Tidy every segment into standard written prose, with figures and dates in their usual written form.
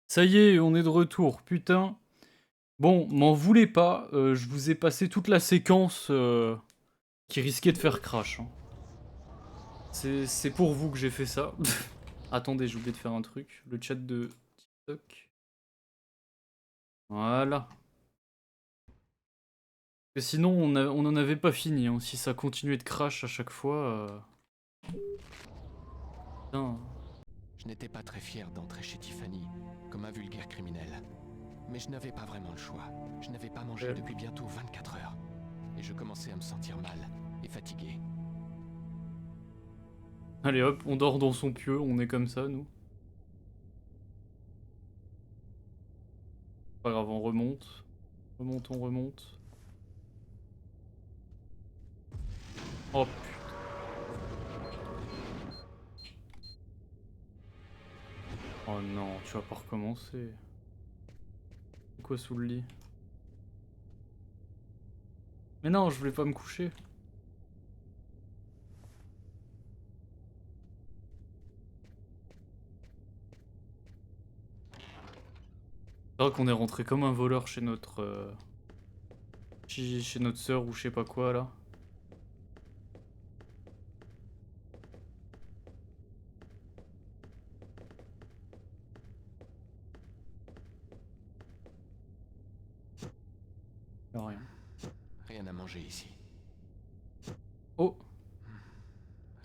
Ça y est, on est de retour, putain. Bon, m'en voulez pas, je vous ai passé toute la séquence qui risquait de faire crash, hein. C'est pour vous que j'ai fait ça. Attendez, j'ai oublié de faire un truc. Le chat de TikTok. Voilà. Et sinon, on en avait pas fini, hein. Si ça continuait de crash à chaque fois... Putain. Je n'étais pas très fier d'entrer chez Tiffany, comme un vulgaire criminel. Mais je n'avais pas vraiment le choix. Je n'avais pas mangé depuis bientôt 24 heures. Et je commençais à me sentir mal et fatigué. Allez hop, on dort dans son pieu, on est comme ça, nous. Pas grave, on remonte. Remonte, on remonte. Oh putain. Oh non, tu vas pas recommencer. C'est quoi sous le lit? Mais non, je voulais pas me coucher. C'est vrai qu'on est rentré comme un voleur chez notre... chez notre sœur ou je sais pas quoi là. Y'a rien. Rien à manger ici. Oh!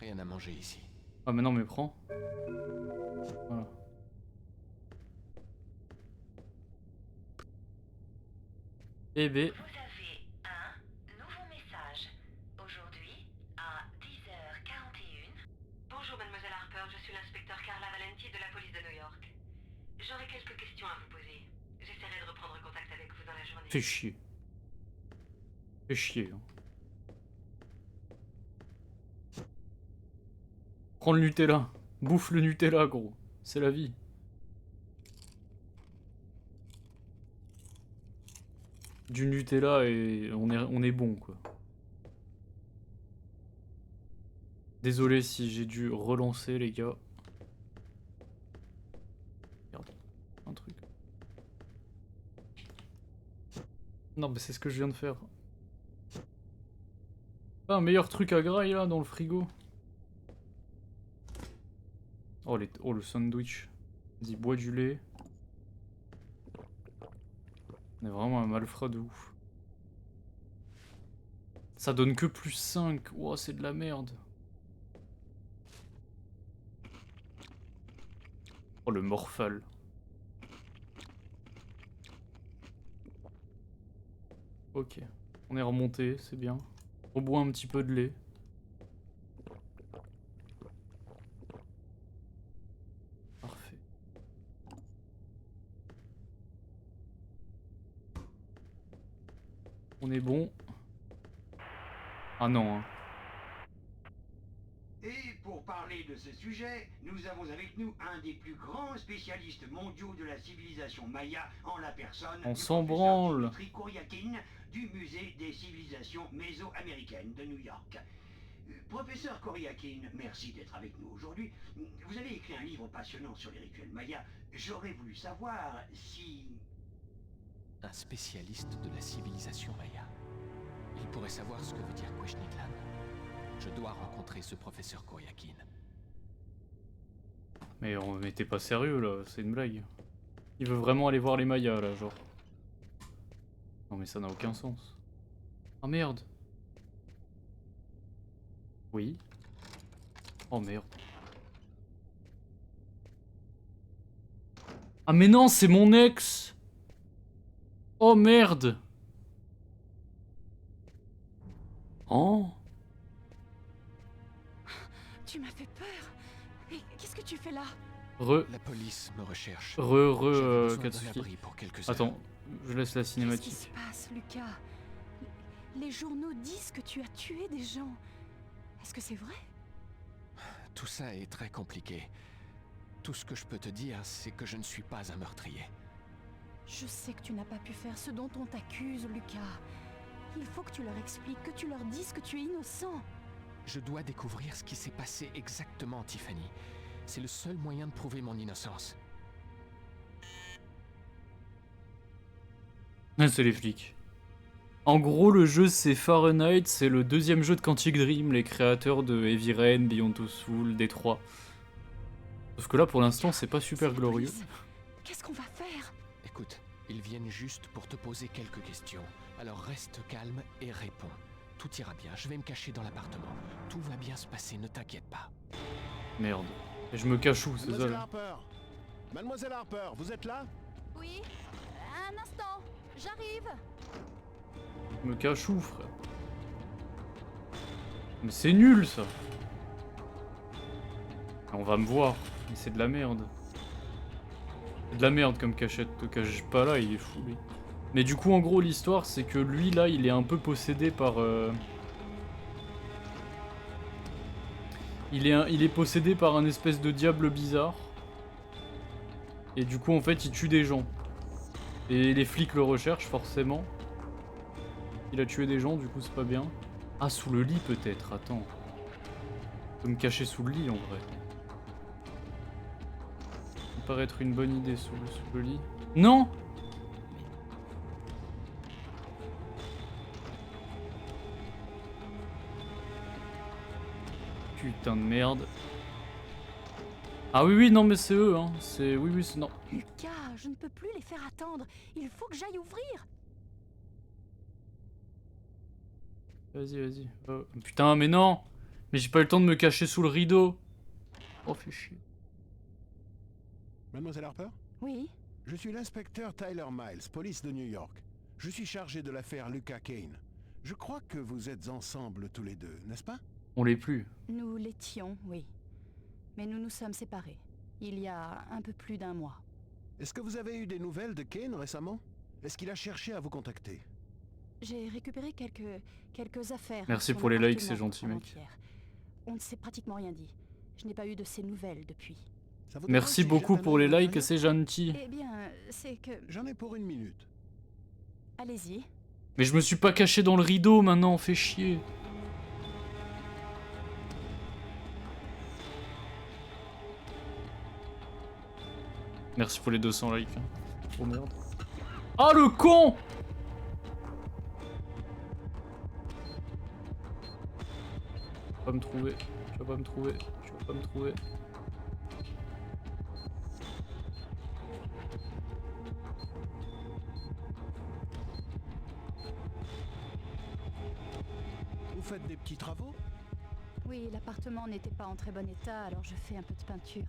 Rien à manger ici. Ah mais non mais prends. Voilà. Eh ben... Vous avez un nouveau message. Aujourd'hui, à 10h41. Bonjour mademoiselle Harper, je suis l'inspecteur Carla Valenti de la police de New York. J'aurais quelques questions à vous poser. J'essaierai de reprendre contact avec vous dans la journée. Fais chier. Fais chier. Hein. Prends le Nutella. Bouffe le Nutella gros. C'est la vie. Du Nutella et on est bon quoi. Désolé si j'ai dû relancer les gars. Regarde, un truc. Non mais c'est ce que je viens de faire. Pas un meilleur truc à graille là dans le frigo. Oh, oh le sandwich. Vas-y, bois du lait. On est vraiment un malfrat de ouf. Ça donne que plus 5. Oh, c'est de la merde. Oh, le morphal. Ok. On est remonté, c'est bien. On boit un petit peu de lait. Parfait. On est bon. Ah non, hein. Et pour parler de ce sujet, nous avons avec nous un des plus grands spécialistes mondiaux de la civilisation maya en la personne On du s'en professeur branle. Dimitri Kouriakin du musée des civilisations méso-américaines de New York. Professeur Kouriakin, merci d'être avec nous aujourd'hui. Vous avez écrit un livre passionnant sur les rituels mayas. J'aurais voulu savoir si... Un spécialiste de la civilisation maya. Il pourrait savoir ce que veut dire Kweshnitlan. Je dois rencontrer ce professeur Kouriakin. Mais on n'était pas sérieux là, c'est une blague. Il veut vraiment aller voir les Mayas là, genre. Non mais ça n'a aucun sens. Oh merde. Oui. Oh merde. Ah mais non, c'est mon ex. Oh merde. Oh. Tu m'as fait peur. Mais qu'est-ce que tu fais là? La police me recherche. J'avais besoin d'un Katsuki. abri pour quelques heures. Attends, je laisse la Qu'est-ce qui cinématique. se passe, Lucas? Les journaux disent que tu as tué des gens. Est-ce que c'est vrai? Tout ça est très compliqué. Tout ce que je peux te dire, c'est que je ne suis pas un meurtrier. Je sais que tu n'as pas pu faire ce dont on t'accuse, Lucas. Il faut que tu leur expliques, que tu leur dises que tu es innocent. Je dois découvrir ce qui s'est passé exactement, Tiffany. C'est le seul moyen de prouver mon innocence. Ah, c'est les flics. En gros, le jeu c'est Fahrenheit, c'est le deuxième jeu de Quantic Dream, les créateurs de Heavy Rain, Beyond Two Souls, Détroit. Sauf que là, pour l'instant, c'est pas super C'est la glorieux. police. Qu'est-ce qu'on va faire? Écoute, ils viennent juste pour te poser quelques questions. Alors reste calme et réponds. Tout ira bien, je vais me cacher dans l'appartement. Tout va bien se passer, ne t'inquiète pas. Merde. Et je me cache où, c'est ça Mademoiselle là? Harper. Mademoiselle Harper, vous êtes là? Oui, un instant, j'arrive. Je me cache où, frère? Mais c'est nul, ça. On va me voir, mais c'est de la merde. C'est de la merde comme cachette, te cache pas là, il est fou, lui. Mais du coup, en gros, l'histoire, c'est que lui, là, il est un peu possédé par... Il est possédé par un espèce de diable bizarre. Et du coup, en fait, il tue des gens. Et les flics le recherchent, forcément. Il a tué des gens, du coup, c'est pas bien. Ah, sous le lit, peut-être, attends. Je peux me cacher sous le lit, en vrai. Ça me paraît être une bonne idée, sous le lit. Non! Putain de merde. Ah oui, oui, non, mais c'est eux, hein. C'est... Oui, oui, c'est... Non. Lucas, je ne peux plus les faire attendre. Il faut que j'aille ouvrir. Vas-y, vas-y. Putain, mais non! Mais j'ai pas eu le temps de me cacher sous le rideau. Oh, fais chier. Mademoiselle Harper? Oui, Je suis l'inspecteur Tyler Miles, police de New York. Je suis chargé de l'affaire Lucas Kane. Je crois que vous êtes ensemble tous les deux, n'est-ce pas? On l'est plus. nous l'étions, oui. Mais nous nous sommes séparés. Il y a un peu plus d'un mois. Est-ce que vous avez eu des nouvelles de Kane récemment? Est-ce qu'il a cherché à vous contacter? J'ai récupéré quelques affaires. Merci dans son pour les likes, appartement c'est gentil, mec. avant-hier. On ne s'est pratiquement rien dit. Je n'ai pas eu de ses nouvelles depuis. Ça vous dérange Merci si je beaucoup jette un pour œil les à likes, l'intérieur? c'est gentil. Eh bien, c'est que... J'en ai pour une minute. Allez-y. Mais je me suis pas caché dans le rideau maintenant, fais chier. Merci pour les 200 likes. Hein. Oh merde. Ah le con! Tu vas pas me trouver. Tu vas pas me trouver. Tu vas pas me trouver. Vous faites des petits travaux? Oui, l'appartement n'était pas en très bon état, alors je fais un peu de peinture.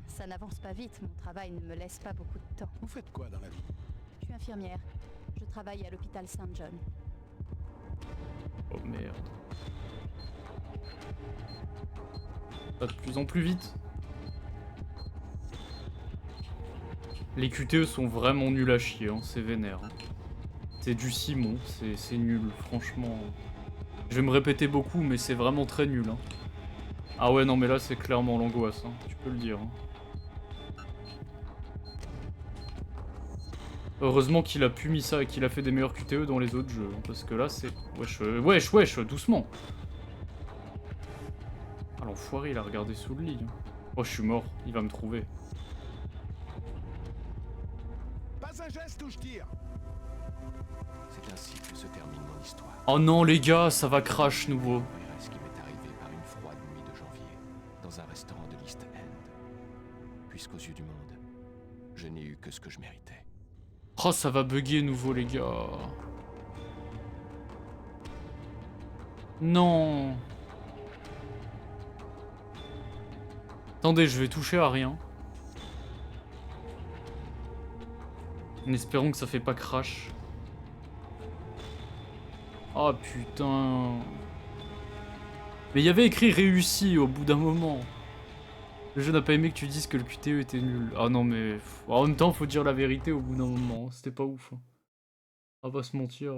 Ça n'avance pas vite, mon travail ne me laisse pas beaucoup de temps. Vous faites quoi dans la vie? Je suis infirmière. Je travaille à l'hôpital Saint John. Oh merde. Ça va de plus en plus vite. Les QTE sont vraiment nuls à chier, hein. C'est vénère. Hein. C'est du Simon, c'est nul, franchement. Je vais me répéter beaucoup, mais c'est vraiment très nul. Hein. Ah ouais, non, mais là, c'est clairement l'angoisse, hein. Tu peux le dire. Hein. Heureusement qu'il a pu mis ça et qu'il a fait des meilleurs QTE dans les autres jeux. Hein, parce que là, c'est... Wesh, doucement. Ah, l'enfoiré, il a regardé sous le lit. Hein. Oh, je suis mort, il va me trouver. Pas un geste ou je tire! C'est ainsi que se termine mon histoire. Oh non, les gars, ça va crash nouveau. Et ce qui m'est arrivé par une froide nuit de janvier, dans un restaurant de l'East End. Puisqu'aux yeux du monde, je n'ai eu que ce que je méritais. Oh, ça va bugger nouveau, les gars. Non. Attendez, je vais toucher à rien. En espérant que ça fait pas crash. Oh putain. Mais il y avait écrit réussi au bout d'un moment. Le jeu n'a pas aimé que tu dises que le QTE était nul. Ah non mais... En même temps, faut dire la vérité au bout d'un moment. C'était pas ouf. Hein. On va pas se mentir.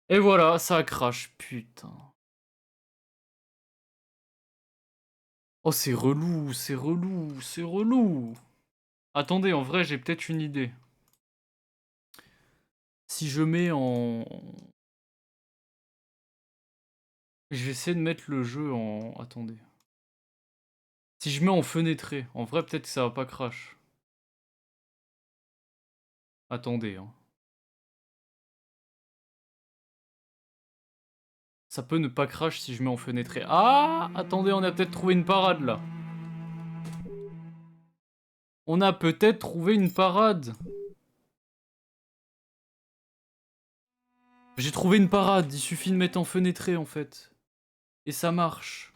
Et voilà, ça a crash. Putain. Oh c'est relou, c'est relou, c'est relou. Attendez, en vrai, j'ai peut-être une idée. Si je mets en... Je vais essayer de mettre le jeu en... Attendez. Si je mets en fenêtré, en vrai, peut-être que ça va pas crash. Attendez, hein. Ça peut ne pas crash si je mets en fenêtré. Ah! Attendez, on a peut-être trouvé une parade, là. On a peut-être trouvé une parade. J'ai trouvé une parade, il suffit de mettre en fenêtré, en fait. Et ça marche.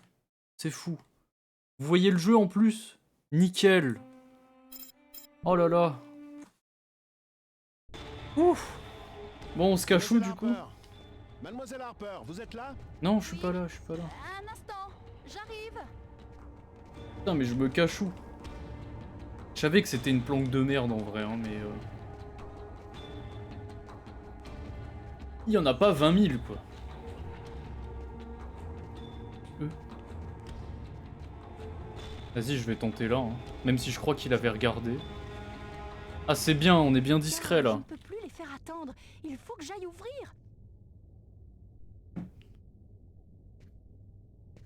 C'est fou. Vous voyez le jeu, en plus? Nickel. Oh là là. Ouf. Bon, on se cache où, du coup? Mademoiselle Harper, vous êtes là? Non, je suis pas là, je suis pas là. Un instant, j'arrive. Putain, mais je me cache où? Je savais que c'était une planque de merde, en vrai, hein, mais... Il y en a pas 20 000, quoi. Vas-y, je vais tenter là, hein. Même si je crois qu'il avait regardé. Ah, c'est bien, on est bien discret, Je là. ne peux plus les faire attendre. Il faut que j'aille ouvrir.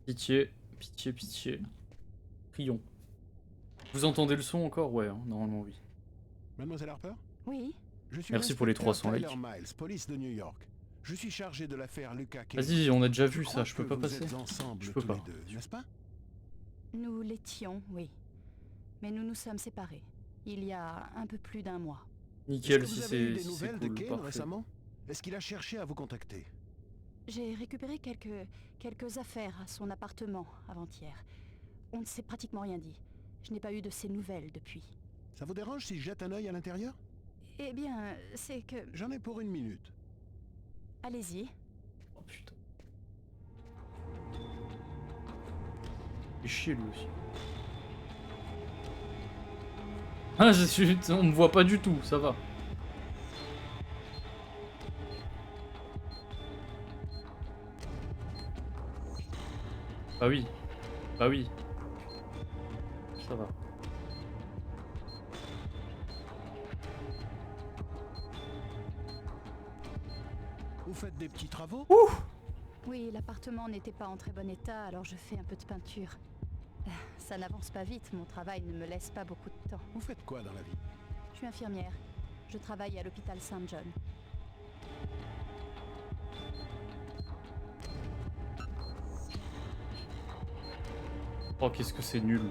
Pitié, pitié, pitié. Prions. Vous entendez le son encore? Ouais, hein, normalement oui. Mademoiselle Harper? Oui. Je suis Merci pour les l'inspecteur 300 likes. Tyler Miles, police de New York. Je suis chargé de l'affaire Lucas Kane. Vas-y, on a déjà vu crois ça, je peux que pas vous passer. êtes ensemble Je peux tous pas. les deux, n'est-ce pas? Nous l'étions, oui. Mais nous nous sommes séparés. Il y a un peu plus d'un mois. Nickel, Est-ce que si vous avez eu c'est des si nouvelles cool, de Kane parfait. récemment? Est-ce qu'il a cherché à vous contacter? J'ai récupéré quelques affaires à son appartement avant-hier. On ne s'est pratiquement rien dit. Je n'ai pas eu de ses nouvelles depuis. Ça vous dérange si je jette un œil à l'intérieur? Eh bien, c'est que... J'en ai pour 1 minute. Allez-y. Oh putain. Il fait chier lui aussi. Ah, je suis... on me voit pas du tout, ça va. Ah oui. Ah oui. Ça va. Vous faites des petits travaux? Oui, l'appartement n'était pas en très bon état, alors je fais un peu de peinture. Ça n'avance pas vite, mon travail ne me laisse pas beaucoup de temps. Vous faites quoi dans la vie? Je suis infirmière. Je travaille à l'hôpital Saint John. Oh, qu'est-ce que c'est nul.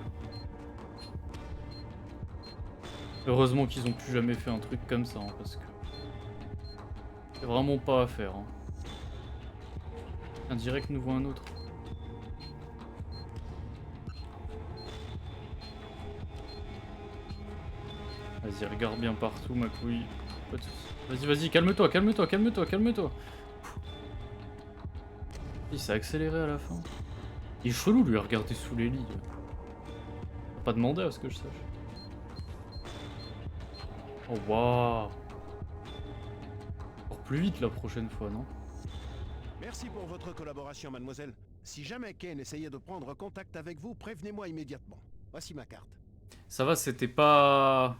Heureusement qu'ils ont plus jamais fait un truc comme ça, hein, parce que... c'est vraiment pas à faire. Hein. Un direct nous voit un autre. Vas-y, regarde bien partout, ma couille. Pas de soucis. Vas-y, vas-y, calme-toi, calme-toi, calme-toi, calme-toi. Il s'est accéléré à la fin. Il est chelou, lui, à regarder sous les lits. T'as pas demandé à ce que je sache. Oh, waouh. Encore plus vite la prochaine fois, non? Merci pour votre collaboration, mademoiselle. Si jamais Kane essayait de prendre contact avec vous, prévenez-moi immédiatement. Voici ma carte. Ça va, c'était pas...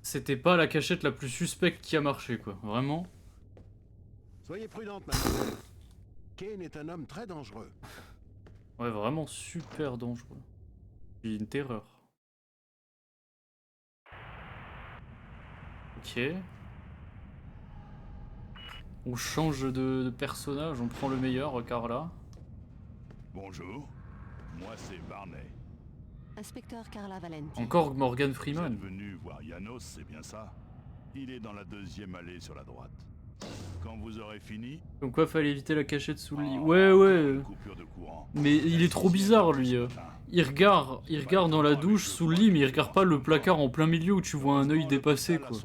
c'était pas la cachette la plus suspecte qui a marché, quoi. Vraiment. Soyez prudente, mademoiselle. Kane est un homme très dangereux. Ouais, vraiment super dangereux. Puis une terreur. Ok. On change de personnage, on prend le meilleur, Carla. Bonjour, moi c'est Barney. Inspecteur Carla Valenti. Encore Morgan Vous êtes Freeman. venu voir Janos, c'est bien ça? Il est dans la 2e allée sur la droite. Quand vous aurez fini... Comme quoi, fallait éviter la cachette sous le lit. Oh, Ouais, encore ouais. une coupure de courant. Mais il est trop bizarre, lui. Il regarde dans la douche, sous le lit, mais il regarde pas le placard en plein milieu où tu vois un œil dépassé, quoi.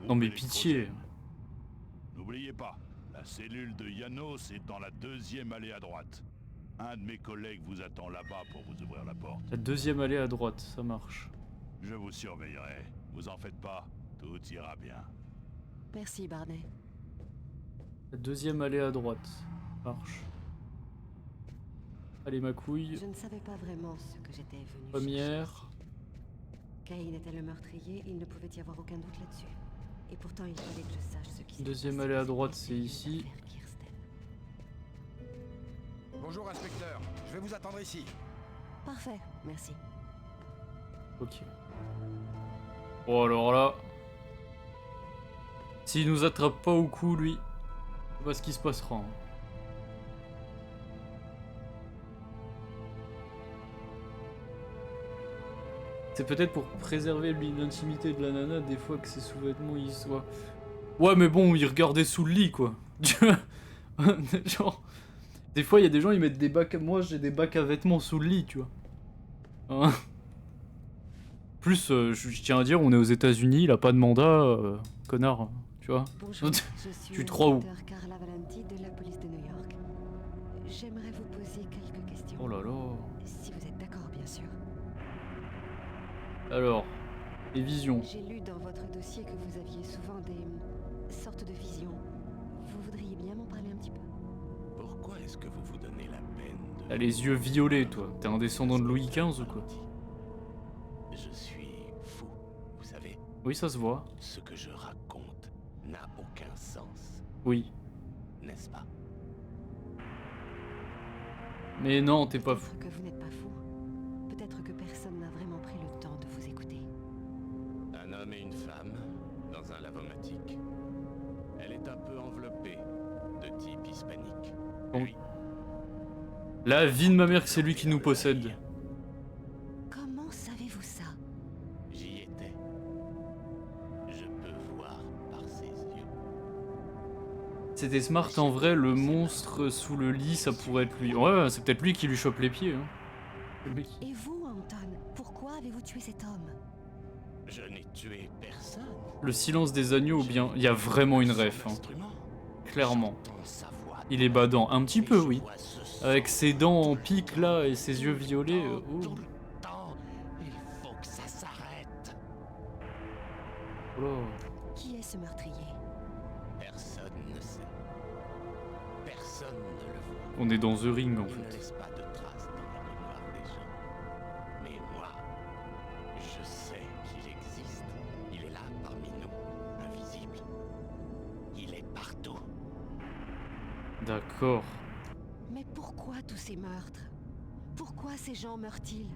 Non mais pitié. N'oubliez pas, la cellule de Janos est dans la 2e allée à droite. Un de mes collègues vous attend là-bas pour vous ouvrir la porte. La 2e allée à droite, ça marche. Je vous surveillerai. Vous en faites pas, tout ira bien. Merci, Barney. La 2e allée à droite, ça marche. Allez, ma couille. Je ne savais pas vraiment ce que j'étais venu Première. chercher. Kane était le meurtrier, il ne pouvait y avoir aucun doute là-dessus. Et pourtant, il fallait que je sache ce qui s'est Deuxième passé. allée à droite, C'était c'est une ici. affaire Kirsten. Bonjour, inspecteur. Je vais vous attendre ici. Parfait, merci. Ok. Bon alors là... S'il nous attrape pas au cou, lui, je sais pas ce qui se passera. Hein. C'est peut-être pour préserver l'intimité de la nana, des fois que ses sous-vêtements ils soient... Ouais mais bon, il regardait sous le lit quoi. Genre... Des fois il y a des gens ils mettent des bacs... Moi j'ai des bacs à vêtements sous le lit, tu vois. Hein. Plus, je tiens à dire, on est aux États-Unis, il a pas de mandat, connard, tu vois. Bonjour, je suis Tu te crois où? l'inspecteur Carla Valenti de la police de New York. J'aimerais vous poser quelques questions. Oh là là. Si vous êtes d'accord, bien sûr. Alors, les visions. J'ai lu dans votre dossier que vous aviez souvent des sortes de visions. Vous voudriez bien m'en parler un petit peu? Pourquoi est-ce que vous vous donnez la peine de... T'as les yeux violets, toi. T'es un descendant de Louis XV ou quoi? Je suis fou, vous savez. Oui, ça se voit. Ce que je raconte n'a aucun sens, Oui. n'est-ce pas? Mais non, t'es pas fou. Peut-être que vous n'êtes pas fou. Peut-être que personne n'a vraiment pris le temps de vous écouter. Un homme et une femme, dans un lavomatique. Elle est un peu enveloppée, de type hispanique. Bon. Lui, La vie de ma mère que c'est lui qui nous possède. Comment savez-vous ça? j'y étais. Je peux voir par ses yeux. C'était smart en vrai, le monstre sous le lit, ça pourrait être lui. Ouais, c'est peut-être lui qui lui chope les pieds. Hein. Le mec. Et vous, Anton, pourquoi avez-vous tué cet homme? Je n'ai tué personne. Le silence des agneaux ou bien... Il y a vraiment une ref, hein. Clairement. J'entends sa voix. Il est badant. Un petit peu, Et je oui. vois ce son Avec ses dents en pique là et ses yeux violets. Oh. Tout le temps, il faut que ça s'arrête. Oh là. Qui est ce meurtrier? Personne ne sait. Personne ne le voit. On est dans The Ring en Il ne fait. laisse pas de traces dans la mémoire des gens. Mais moi, je sais qu'il existe. Il est là parmi nous, invisible. Il est partout. D'accord. Mais pourquoi tous ces meurtres? Pourquoi ces gens meurent-ils?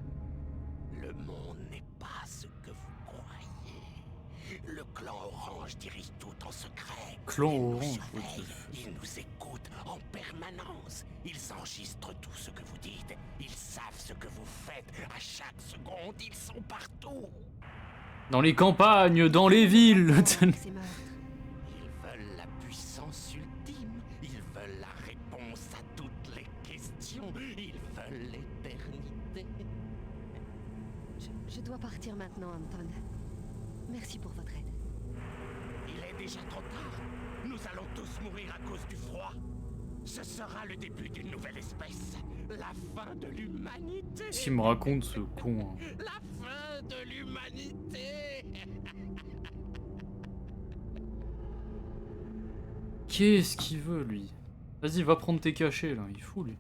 Le monde n'est pas ce que vous croyez. Le clan Orange dirige tout en secret. Clan Ils nous Orange, surveillent, ils nous écoutent en permanence. Ils enregistrent tout ce que vous dites. Ils savent ce que vous faites. À chaque seconde, ils sont partout. Dans les campagnes, dans les villes. Ces meurtres. Ils veulent la puissance ultime. Ils veulent la réponse à toutes les questions. Ils veulent l'éternité. Je dois partir maintenant, Anton. Merci pour votre aide. Il est déjà trop tard. Nous allons tous mourir à cause du froid. Ce sera le début d'une nouvelle espèce. La fin de l'humanité. Qu'est-ce qu'il me raconte ce con hein. La fin de l'humanité. Qu'est-ce qu'il veut lui? Vas-y, va prendre tes cachets là, il fout lui.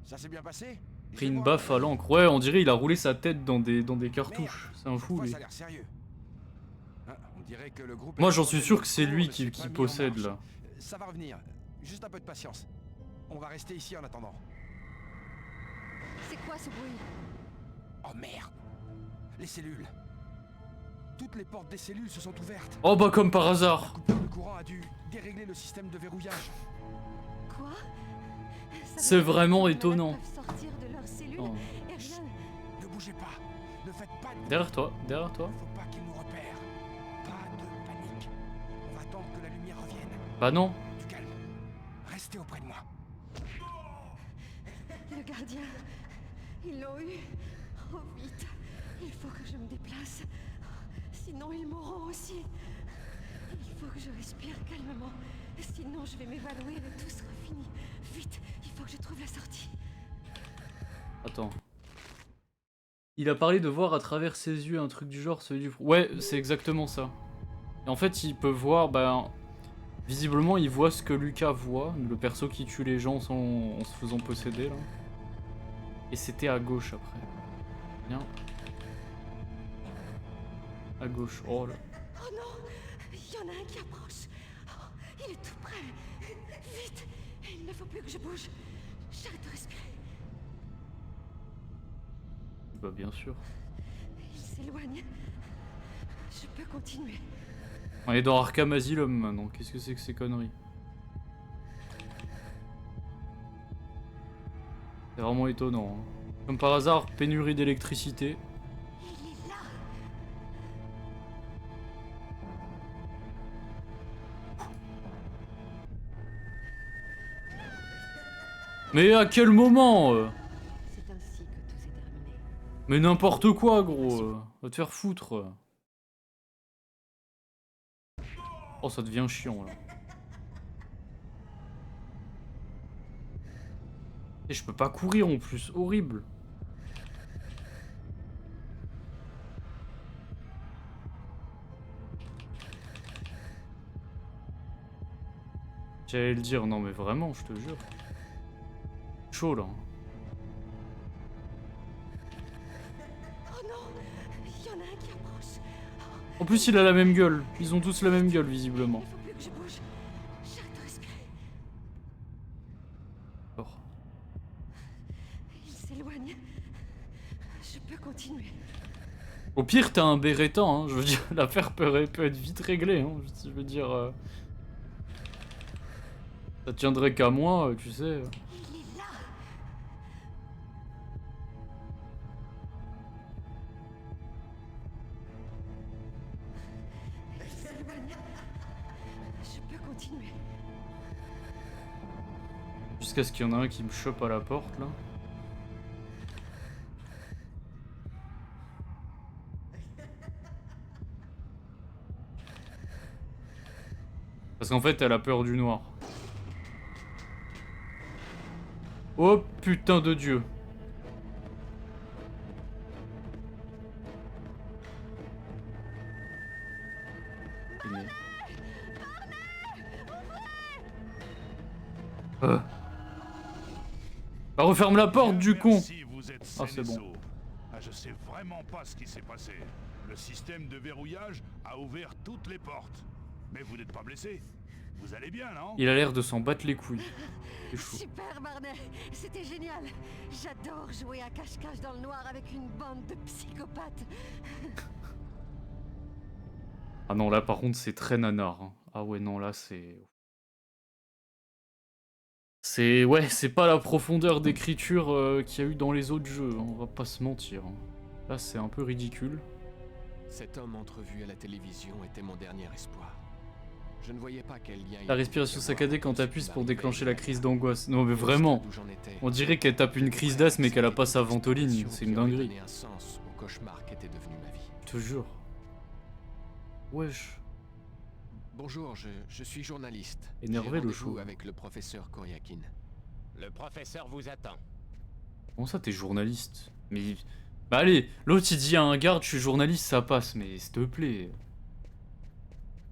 Ça s'est bien passé? Pris une baffe à l'encre. Ouais, on dirait il a roulé sa tête dans des cartouches. C'est un fou lui. Ça a l'air sérieux. Ah, on dirait que le groupe Moi est j'en suis sûr que c'est court, lui ne s'est qui pas mis en possède marche. là. Ça va revenir. Juste un peu de patience. On va rester ici en attendant. C'est quoi ce bruit? Oh merde! Les cellules. Toutes les portes des cellules se sont ouvertes. Oh bah comme par hasard. Coupure de courant a dû dérégler le système de verrouillage. Quoi? Ça C'est veut dire que vraiment les étonnant. malades peuvent sortir de leurs cellules Oh. et rien. Ne bougez pas. Ne faites pas de bruit. Derrière toi, derrière toi. Il ne faut pas qu'ils nous repèrent. Pas de panique. On va attendre que la lumière revienne. Bah non. Du calme. Restez auprès de moi. Le gardien. Ils l'ont eu. Oh vite. Il faut que je me déplace. Sinon ils mourront aussi. Il faut que je respire calmement. Sinon je vais m'évanouir et tout sera fini. Vite, il faut que je trouve la sortie. Attends. Il a parlé de voir à travers ses yeux un truc du genre, celui du... Ouais, c'est exactement ça. Et en fait, il peut voir, bah... Visiblement, il voit ce que Lucas voit, le perso qui tue les gens en se faisant posséder, là. Et c'était à gauche, après. Bien. À gauche, oh là. Oh non, il y en a un qui approche. Oh, il est tout près. Vite, il ne faut plus que je bouge. J'arrête de respirer. Bah bien sûr. Il s'éloigne. Je peux continuer. On est dans Arkham Asylum maintenant, qu'est-ce que c'est que ces conneries? C'est vraiment étonnant. Hein. Comme par hasard, pénurie d'électricité. Mais à quel moment C'est ainsi que tout s'est terminé. Mais n'importe quoi, gros. Va te faire foutre. Oh, ça devient chiant, là. Et je peux pas courir en plus, horrible. J'allais le dire, non mais vraiment, je te jure. Chaud là. Oh non, il y en a un qui approche. En plus, il a la même gueule. Ils ont tous la même gueule, visiblement. Il faut plus que je bouge. J'arrête de respirer. Oh. Il s'éloigne. Je peux continuer. Au pire, t'as un bérétan, hein. Je veux dire, l'affaire peut être vite réglée, hein. Je veux dire... Ça tiendrait qu'à moi, tu sais. Il est là. Il s'éloigne. Je peux continuer. Jusqu'à ce qu'il y en a un qui me chope à la porte, là. Parce qu'en fait, elle a peur du noir. Oh putain de Dieu. Bah referme la porte du con. Ah c'est bon. Ah, je sais vraiment pas ce qui s'est passé. Le système de verrouillage a ouvert toutes les portes. Mais vous n'êtes pas blessé? Vous allez bien, non? Il a l'air de s'en battre les couilles. C'est chaud. Super Barney, c'était génial. J'adore jouer à cache-cache dans le noir avec une bande de psychopathes. Ah non, là par contre c'est très nanar. Hein. Ah ouais, non, là c'est... Ouais, c'est pas la profondeur d'écriture qu'il y a eu dans les autres jeux, hein, on va pas se mentir. Hein. Là c'est un peu ridicule. Cet homme entrevu à la télévision était mon dernier espoir. Je ne voyais pas quel lien... La respiration saccadée quand t'appuies pour déclencher la crise d'angoisse. Non mais vraiment, on dirait qu'elle tape une crise d'asthme mais qu'elle a pas sa ventoline, c'est une dinguerie. Un sens au cauchemar qu'était devenu ma vie. Je te jure. Wesh. Bonjour, je suis journaliste. Énervé le chou. Avec le professeur Koryakin. Le professeur vous attend. Comment ça t'es journaliste? Mais... Bah allez, l'autre il dit à un garde je suis journaliste, ça passe, mais s'il te plaît.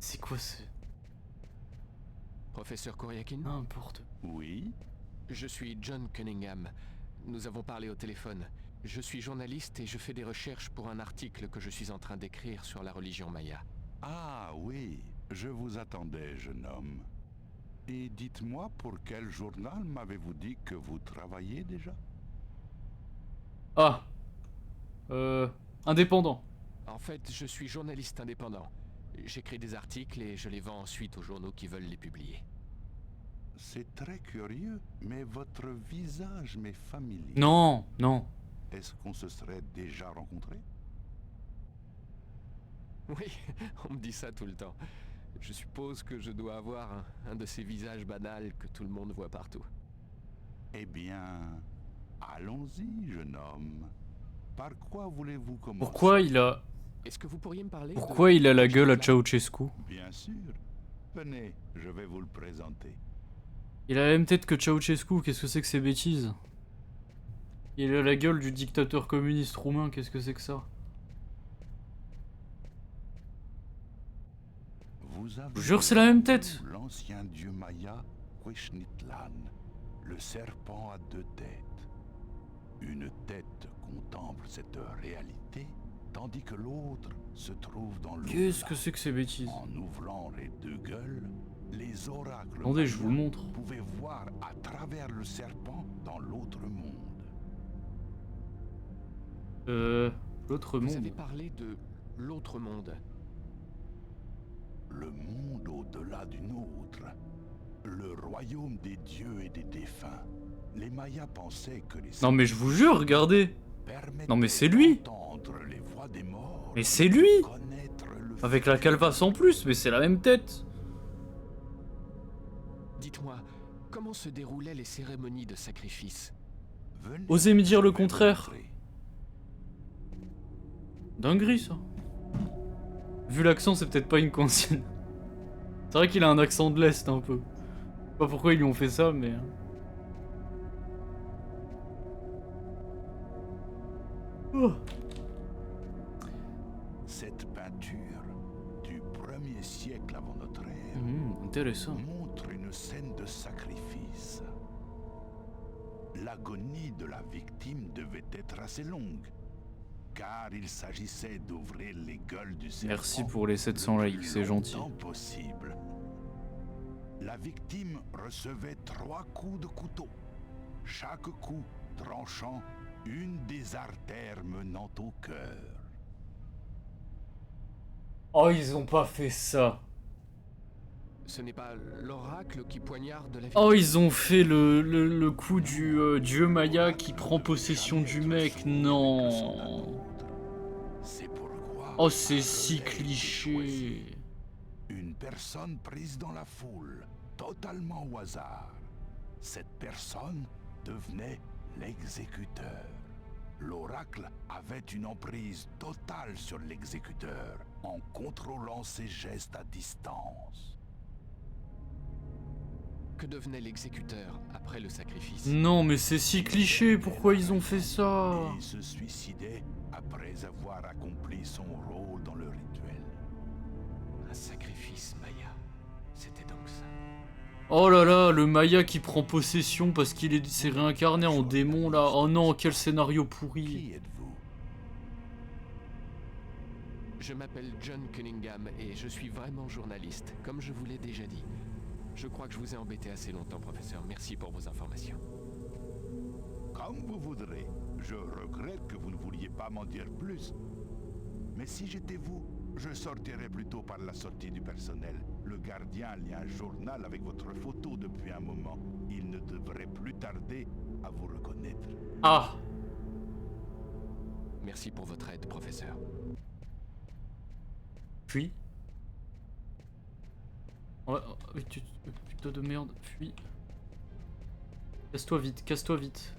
C'est quoi ce... Professeur Koryakin? N'importe. Oui? Je suis John Cunningham. Nous avons parlé au téléphone. Je suis journaliste et je fais des recherches pour un article que je suis en train d'écrire sur la religion maya. Ah oui, je vous attendais, jeune homme. Et dites-moi, pour quel journal m'avez-vous dit que vous travaillez déjà? Ah. Indépendant. En fait, je suis journaliste indépendant. J'écris des articles et je les vends ensuite aux journaux qui veulent les publier. C'est très curieux, mais votre visage m'est familier. Non, non. Est-ce qu'on se serait déjà rencontrés? Oui, on me dit ça tout le temps. Je suppose que je dois avoir un de ces visages banals que tout le monde voit partout. Eh bien, allons-y, jeune homme. Par quoi voulez-vous commencer? Pourquoi il a... Est-ce que vous pourriez me parler Pourquoi il a la gueule à Ceausescu? Bien sûr. Venez, je vais vous le présenter. Il a la même tête que Ceausescu, qu'est-ce que c'est que ces bêtises? Il a la gueule du dictateur communiste roumain, qu'est-ce que c'est que ça? Vous avez Je jure, c'est la même tête. L'ancien dieu maya Huexnitlan, le serpent à deux têtes. Une tête contemple cette réalité, tandis que l'autre se trouve dans le... Qu'est-ce que c'est que ces bêtises? En ouvrant les deux gueules, les oracles Attendez, je vous le montre. pouvaient voir à travers le serpent dans l'autre monde. L'autre Vous avez monde. parlé de l'autre monde. Le monde au-delà du nôtre. Le royaume des dieux et des défunts. Les Mayas pensaient que les... Non mais je vous jure, regardez. Non mais c'est lui. Les voix des morts, Mais c'est lui. Avec la calvasse en plus, mais c'est la même tête. Dites-moi, comment se déroulaient les cérémonies de sacrifice? Osez me dire le contraire. Dinguerie ça. Vu l'accent, c'est peut-être pas une coïncidence. C'est vrai qu'il a un accent de l'Est un peu. Je sais pas pourquoi ils lui ont fait ça, mais... Oh. Cette peinture du 1er siècle avant notre ère intéressant. montre une scène de sacrifice. L'agonie de la victime devait être assez longue, car il s'agissait d'ouvrir les gueules du serpent. Merci pour les 700 likes, c'est gentil. Possible. La victime recevait 3 coups de couteau, chaque coup tranchant une des artères menant au cœur. Oh, ils ont pas fait ça. Ce n'est pas l'oracle qui poignarde la victime? Oh, ils ont fait le coup du dieu Maya qui prend possession du mec. Non. Oh, c'est si cliché. Une personne prise dans la foule, totalement au hasard. Cette personne devenait l'exécuteur. L'oracle avait une emprise totale sur l'exécuteur en contrôlant ses gestes à distance. Que devenait l'exécuteur après le sacrifice? Non, mais c'est si cliché, pourquoi ils ont fait ça? Il se suicidait après avoir accompli son rôle dans le rituel. Un sacrifice Maya, c'était donc ça. Oh là là, le Maya qui prend possession parce qu'il s'est réincarné en démon là. Oh non, quel scénario pourri. Qui êtes-vous? Je m'appelle John Cunningham et je suis vraiment journaliste, comme je vous l'ai déjà dit. Je crois que je vous ai embêté assez longtemps, professeur. Merci pour vos informations. Comme vous voudrez. Je regrette que vous ne vouliez pas m'en dire plus. Mais si j'étais vous, je sortirais plutôt par la sortie du personnel. Le gardien lit un journal avec votre photo depuis un moment. Il ne devrait plus tarder à vous reconnaître. Ah. Merci pour votre aide, professeur. Puis ouais, putain de merde, fuis. Casse-toi vite, casse-toi vite.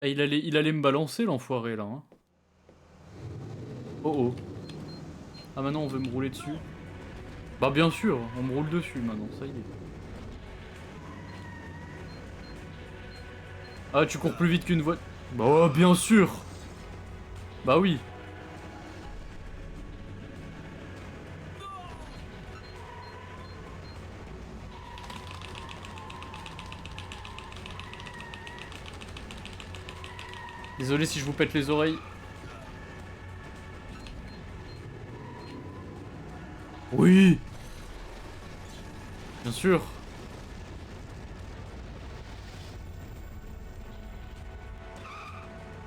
Ah, il allait me balancer l'enfoiré là. Hein. Oh oh. Ah maintenant on veut me rouler dessus. Bah bien sûr, on me roule dessus maintenant, ça y est. Ah tu cours plus vite qu'une voiture. Bah bien sûr. Bah oui. Désolé si je vous pète les oreilles. Oui. Bien sûr.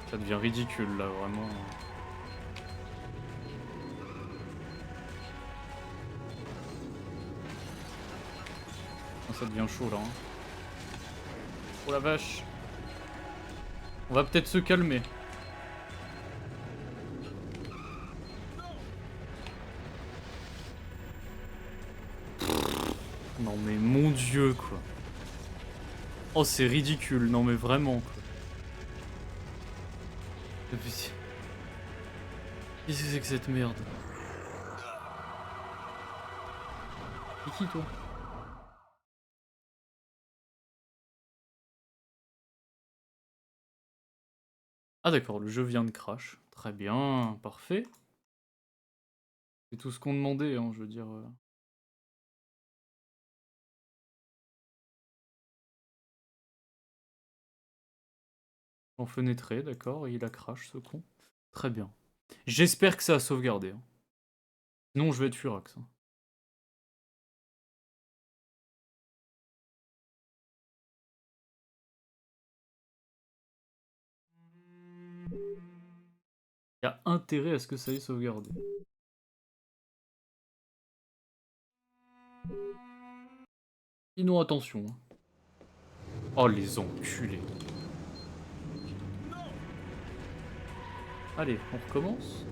Ça devient ridicule là, vraiment. Ça devient chaud là. Hein. Oh la vache. On va peut-être se calmer. Non mais mon dieu quoi. Oh c'est ridicule, non mais vraiment quoi. Qu'est-ce que c'est que cette merde? C'est qui toi? Ah d'accord, le jeu vient de crash. Très bien, parfait. C'est tout ce qu'on demandait, hein, je veux dire. Enfenêtré, d'accord, et il a crash ce con. Très bien. J'espère que ça a sauvegardé. Hein. Sinon je vais être furax. Hein. Il y a intérêt à ce que ça ait sauvegardé. Sinon, attention. Oh, les enculés. Allez, on recommence.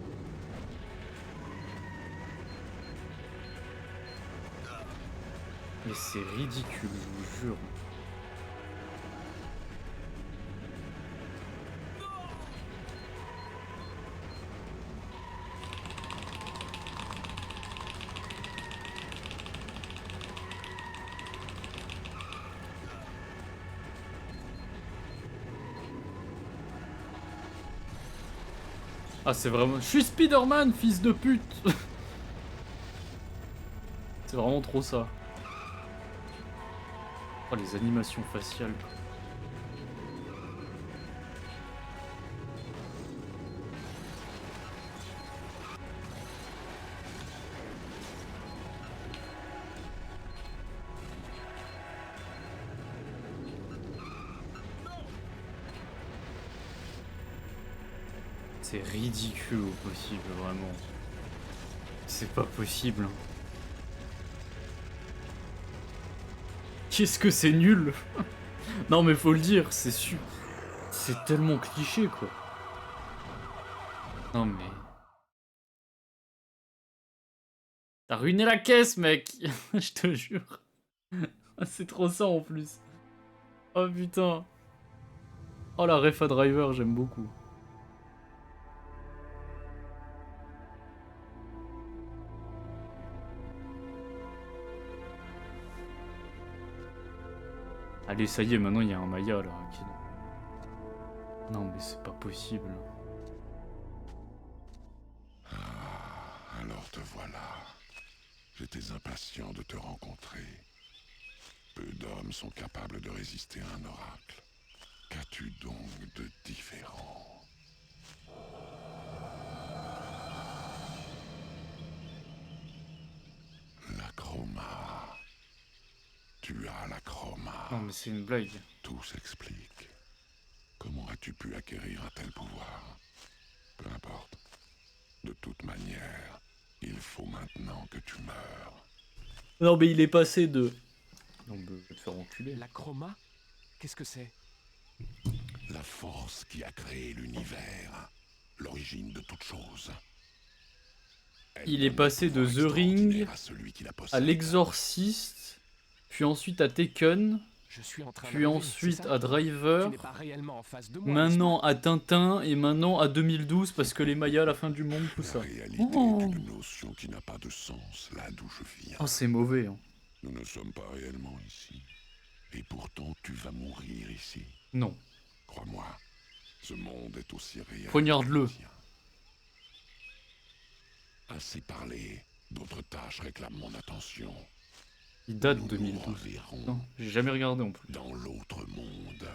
Mais c'est ridicule, je vous jure. Ah, c'est vraiment... Je suis Spider-Man, fils de pute. C'est vraiment trop ça. Oh, les animations faciales. C'est ridicule au possible, vraiment. C'est pas possible. Qu'est-ce que c'est nul. Non mais faut le dire, c'est sûr. C'est tellement cliché quoi. Non mais... T'as ruiné la caisse mec. Je te jure. C'est trop ça en plus. Oh putain. Oh la ref à Driver, j'aime beaucoup. Allez, ça y est, maintenant il y a un Maya là. Non mais c'est pas possible. Ah, alors te voilà. J'étais impatient de te rencontrer. Peu d'hommes sont capables de résister à un oracle. Qu'as-tu donc de différent? La chroma. Tu as la chroma. Non mais c'est une blague. Tout s'explique. Comment as-tu pu acquérir un tel pouvoir? Peu importe. De toute manière, il faut maintenant que tu meurs. Non mais il est passé de... Non mais je vais te faire enculer. La chroma? Qu'est-ce que c'est? La force qui a créé l'univers. L'origine de toute chose. Il est passé de The Ring à l'Exorciste, puis ensuite à Taken, puis ensuite à Driver, maintenant à Tintin et maintenant à 2012 parce que les Mayas, la fin du monde, tout ça. La réalité est une notion qui n'a pas de sens là d'où je viens. Oh c'est mauvais. Hein. Nous ne sommes pas réellement ici. Et pourtant tu vas mourir ici. Non. Crois-moi, ce monde est aussi réel. Poignarde-le. Ainsi parlé, d'autres tâches réclament mon attention. Il date de 2012. Non, j'ai jamais regardé en plus. Dans l'autre monde. Je me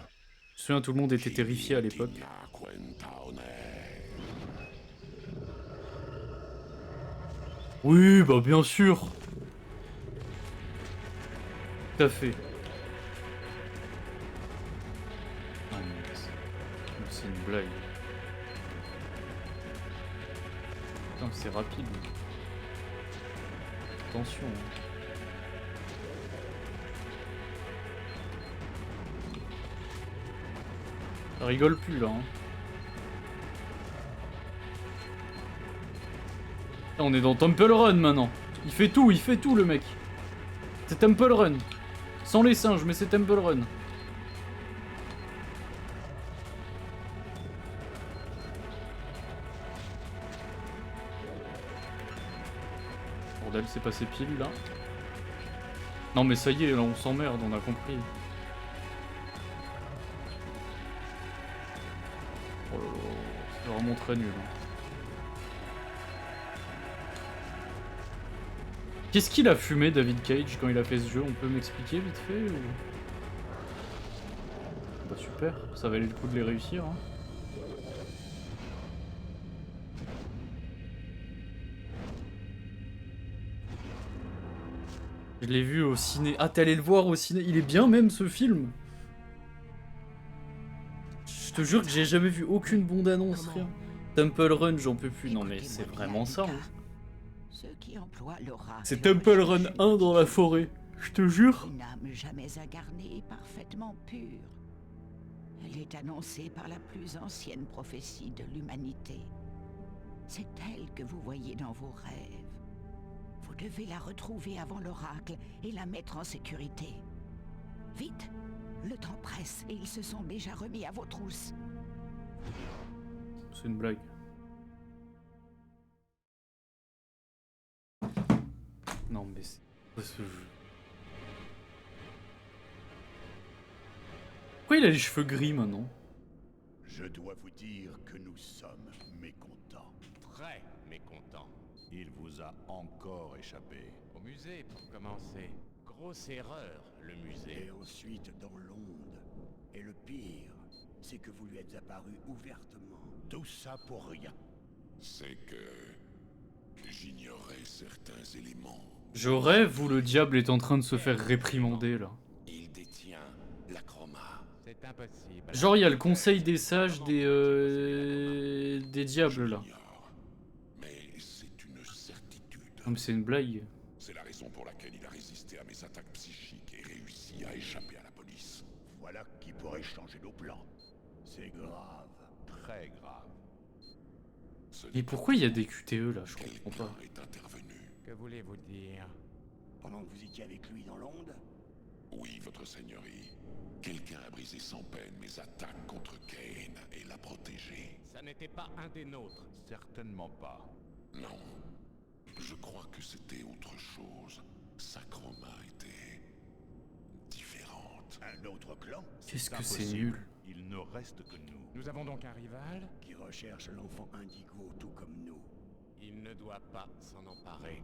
souviens, tout le monde était terrifié à l'époque. Oui, bah bien sûr. Tout à fait. Non, mais c'est une blague. Putain, c'est rapide. Attention. Ça rigole plus là. Hein. Là, on est dans Temple Run maintenant. Il fait tout le mec. C'est Temple Run. Sans les singes, mais c'est Temple Run. Bordel, c'est passé pile là. Non mais ça y est, là on s'emmerde, on a compris. Oh là là, c'est vraiment très nul. Hein. Qu'est-ce qu'il a fumé David Cage quand il a fait ce jeu? On peut m'expliquer vite fait ou... Bah super, ça valait le coup de les réussir. Hein. Je l'ai vu au ciné. Ah, t'es allé le voir au ciné? Il est bien même ce film. Je te jure que j'ai jamais vu aucune bande-annonce, rien. Temple Run, j'en peux plus. Non mais c'est vraiment ça. Hein. Ceux qui emploient l'oracle. C'est Temple Run 1 dans la forêt. Je te jure. Une âme jamais incarnée et parfaitement pure. Elle est annoncée par la plus ancienne prophétie de l'humanité. C'est elle que vous voyez dans vos rêves. Vous devez la retrouver avant l'oracle et la mettre en sécurité. Vite, le temps presse et ils se sont déjà remis à vos trousses. C'est une blague. Non mais c'est quoi ce jeu? Pourquoi il a les cheveux gris maintenant? Je dois vous dire que nous sommes mécontents. Très mécontent. Il vous a encore échappé. Au musée, pour commencer. Grosse erreur, le musée. Et ensuite dans l'onde. Et le pire, c'est que vous lui êtes apparu ouvertement. Tout ça pour rien. C'est que j'ignorais certains éléments. Je rêve où le diable est en train de se faire réprimander là. Il détient la chroma. C'est impossible. Genre il y a le conseil des sages des diables là. Mais c'est une certitude. Comme c'est une blague. C'est la raison pour laquelle il a résisté à mes attaques psychiques et réussi à échapper à la police. Voilà qui pourrait changer nos plans. C'est grave, très grave. Et pourquoi il y a des QTE là? Je comprends pas. Est intervenu. Que voulez-vous dire? Pendant que vous étiez avec lui dans l'onde? Oui, votre seigneurie. Quelqu'un a brisé sans peine mes attaques contre Kane et l'a protégé. Ça n'était pas un des nôtres. Certainement pas. Non. Je crois que c'était autre chose. Sa chroma était différente. Un autre clan? Qu'est-ce que c'est nul. Il ne reste que nous. Nous avons donc un rival? Qui recherche l'enfant indigo tout comme nous. Il ne doit pas s'en emparer.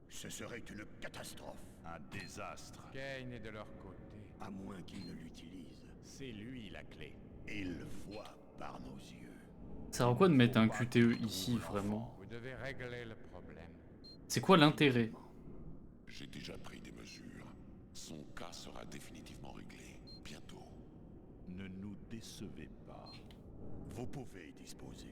Ce serait une catastrophe. Un désastre. Kane est de leur côté. À moins qu'il ne l'utilise. C'est lui la clé. Il voit par nos yeux. Ça sert à quoi de mettre un QTE ici vraiment? Vous devez régler le problème. C'est quoi l'intérêt? J'ai déjà pris des mesures. Son cas sera définitivement réglé bientôt. Ne nous décevez pas. Vous pouvez y disposer.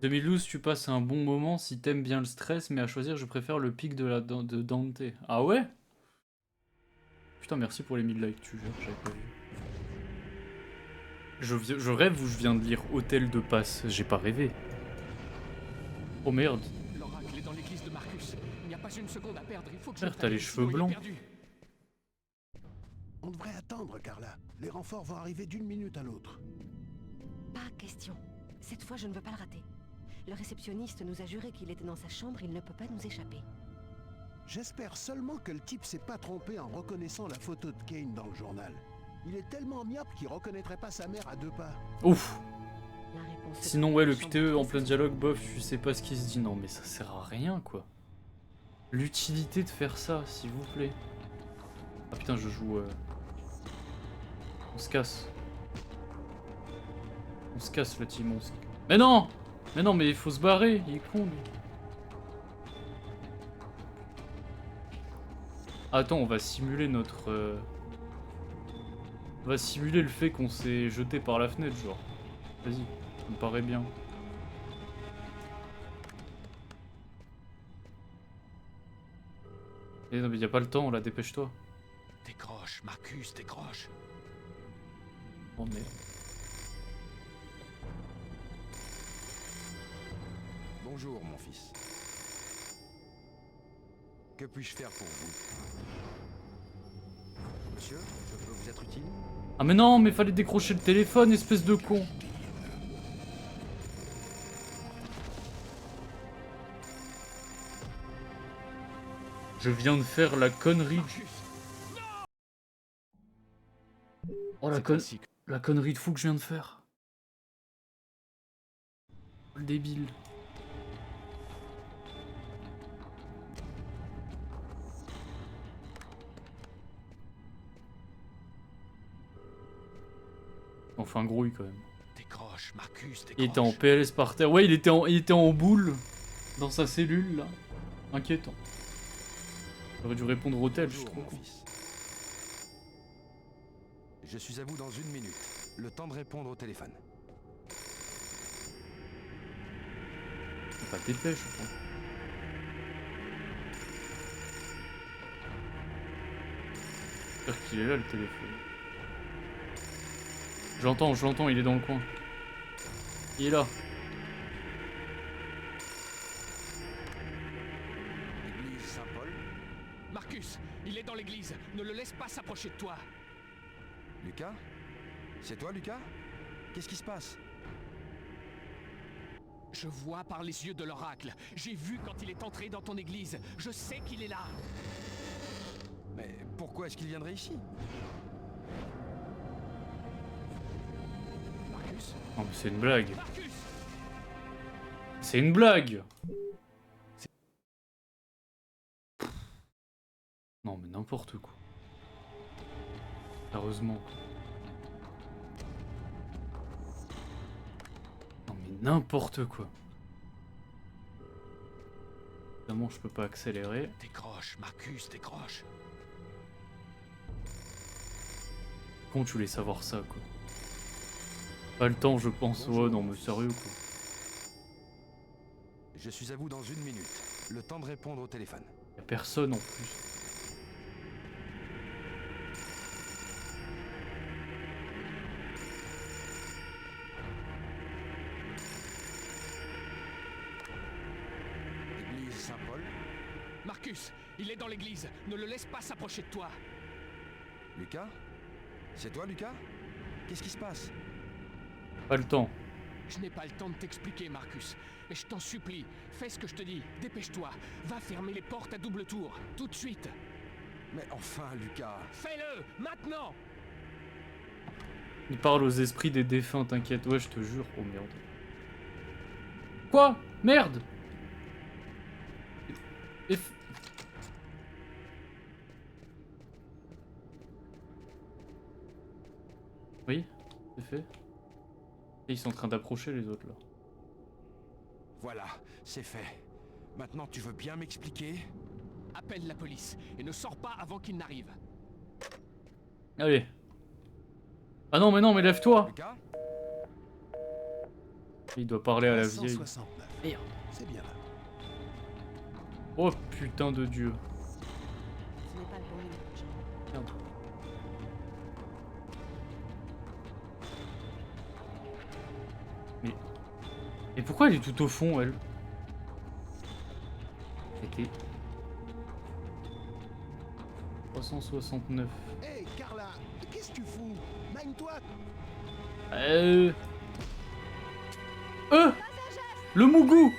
« 2012, tu passes un bon moment si t'aimes bien le stress, mais à choisir, je préfère le pic de Dante. » Ah ouais? Putain, merci pour les 1000 likes, tu jures, j'avais pas vu. Je rêve où je viens de lire Hôtel de Passe, j'ai pas rêvé. Oh merde. L'oracle est dans l'église de Marcus. Il n'y a pas une seconde à perdre, il faut que je... Frère, t'as les cheveux blancs. On devrait attendre, Carla. Les renforts vont arriver d'une minute à l'autre. Pas question. Cette fois, je ne veux pas le rater. Le réceptionniste nous a juré qu'il était dans sa chambre, il ne peut pas nous échapper. J'espère seulement que le type s'est pas trompé en reconnaissant la photo de Kane dans le journal. Il est tellement myope qu'il reconnaîtrait pas sa mère à 2 pas. Ouf. La réponse Sinon ouais, le QTE en plein dialogue, bof, tu sais pas ce qui se dit. Non mais ça sert à rien quoi. L'utilité de faire ça, s'il vous plaît. Ah putain, je joue... On se casse. On se casse le team, on se... Mais non! Mais non, mais il faut se barrer, il est con lui. Attends, on va simuler notre... On va simuler le fait qu'on s'est jeté par la fenêtre, genre. Vas-y, ça me paraît bien. Eh non mais y a pas le temps, là, dépêche-toi. Décroche, Marcus, décroche. Oh merde. Bonjour, mon fils. Que puis-je faire pour vous? Monsieur, je peux vous être utile? Ah mais non, mais fallait décrocher le téléphone, espèce de con. Je viens de faire la connerie du... Oh la connerie de fou que je viens de faire. Le débile. On fait un grouille quand même. Décroche, Marcus, décroche. Il était en PLS par terre. Ouais, il était en boule dans sa cellule là. Inquiétant. J'aurais dû répondre au tel, je suis trop con. Je suis à vous dans 1 minute. Le temps de répondre au téléphone. Pas de dépêche, je crois. J'espère qu'il est là le téléphone. Je l'entends, il est dans le coin. Il est là. Église Saint-Paul. Marcus, il est dans l'église. Ne le laisse pas s'approcher de toi. Lucas? C'est toi, Lucas? Qu'est-ce qui se passe? Je vois par les yeux de l'oracle. J'ai vu quand il est entré dans ton église. Je sais qu'il est là. Mais pourquoi est-ce qu'il viendrait ici? Marcus? Oh, mais c'est une blague. Marcus! C'est une blague! Non, mais n'importe quoi. Heureusement. Non, mais n'importe quoi. Évidemment, je peux pas accélérer. Décroche, Marcus, décroche. Comment tu voulais savoir ça, quoi? Pas le temps, je pense. Bonjour. Ouais, non, mais sérieux, quoi. Je suis à vous dans 1 minute. Le temps de répondre au téléphone. Y'a personne en plus. Église Saint-Paul. Marcus, il est dans l'église. Ne le laisse pas s'approcher de toi. Lucas? C'est toi, Lucas? Qu'est-ce qui se passe? Pas le temps. Je n'ai pas le temps de t'expliquer, Marcus. Mais je t'en supplie, fais ce que je te dis. Dépêche-toi. Va fermer les portes à double tour. Tout de suite. Mais enfin, Lucas. Fais-le, maintenant. Il parle aux esprits des défunts, t'inquiète. Ouais, je te jure. Oh merde. Quoi? Merde! Oui, c'est fait. Et ils sont en train d'approcher les autres là. Voilà, c'est fait. Maintenant, tu veux bien m'expliquer? Appelle la police et ne sors pas avant qu'il n'arrive. Allez. Ah non, mais lève-toi! Lucas? Il doit parler à la vieille. 169. Merde. C'est bien là. Oh putain de Dieu. Ce n'est pas le bon numéro. Merde. Mais pourquoi elle est tout au fond, elle? C'était 369. Hé, Carla, qu'est-ce que tu fous? Mine-toi! Le Mougou!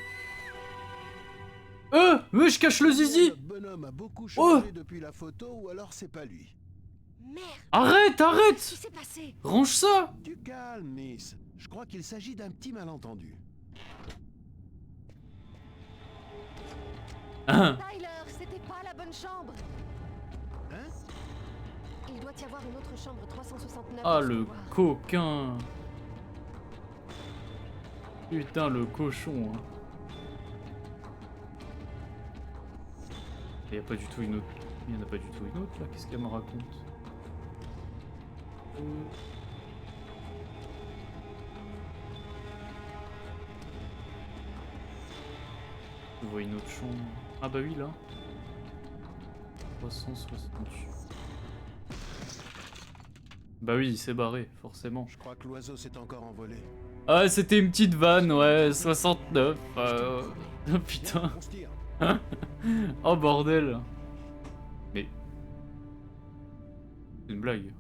Je cache le zizi! Le bonhomme a beaucoup changé depuis la photo, ou alors c'est pas lui. Merde! Arrête! Qu'est-ce qui s'est passé? Range ça! Du calme, Miss. Je crois qu'il s'agit d'un petit malentendu. Tyler, c'était pas la bonne chambre! Hein? Il doit y avoir une autre chambre 369. Ah, dans ce le couloir. coquin! Putain, le cochon, hein. Il y a pas du tout une autre. Il y en a pas du tout une autre là, qu'est-ce qu'elle me raconte? Je vois une autre chambre. Ah bah oui là. 368. Bah oui, il s'est barré, forcément. Je crois que l'oiseau s'est encore envolé. Ah, c'était une petite vanne, ouais, 69. Oh putain. On se tire. Oh bordel. Mais... C'est une blague.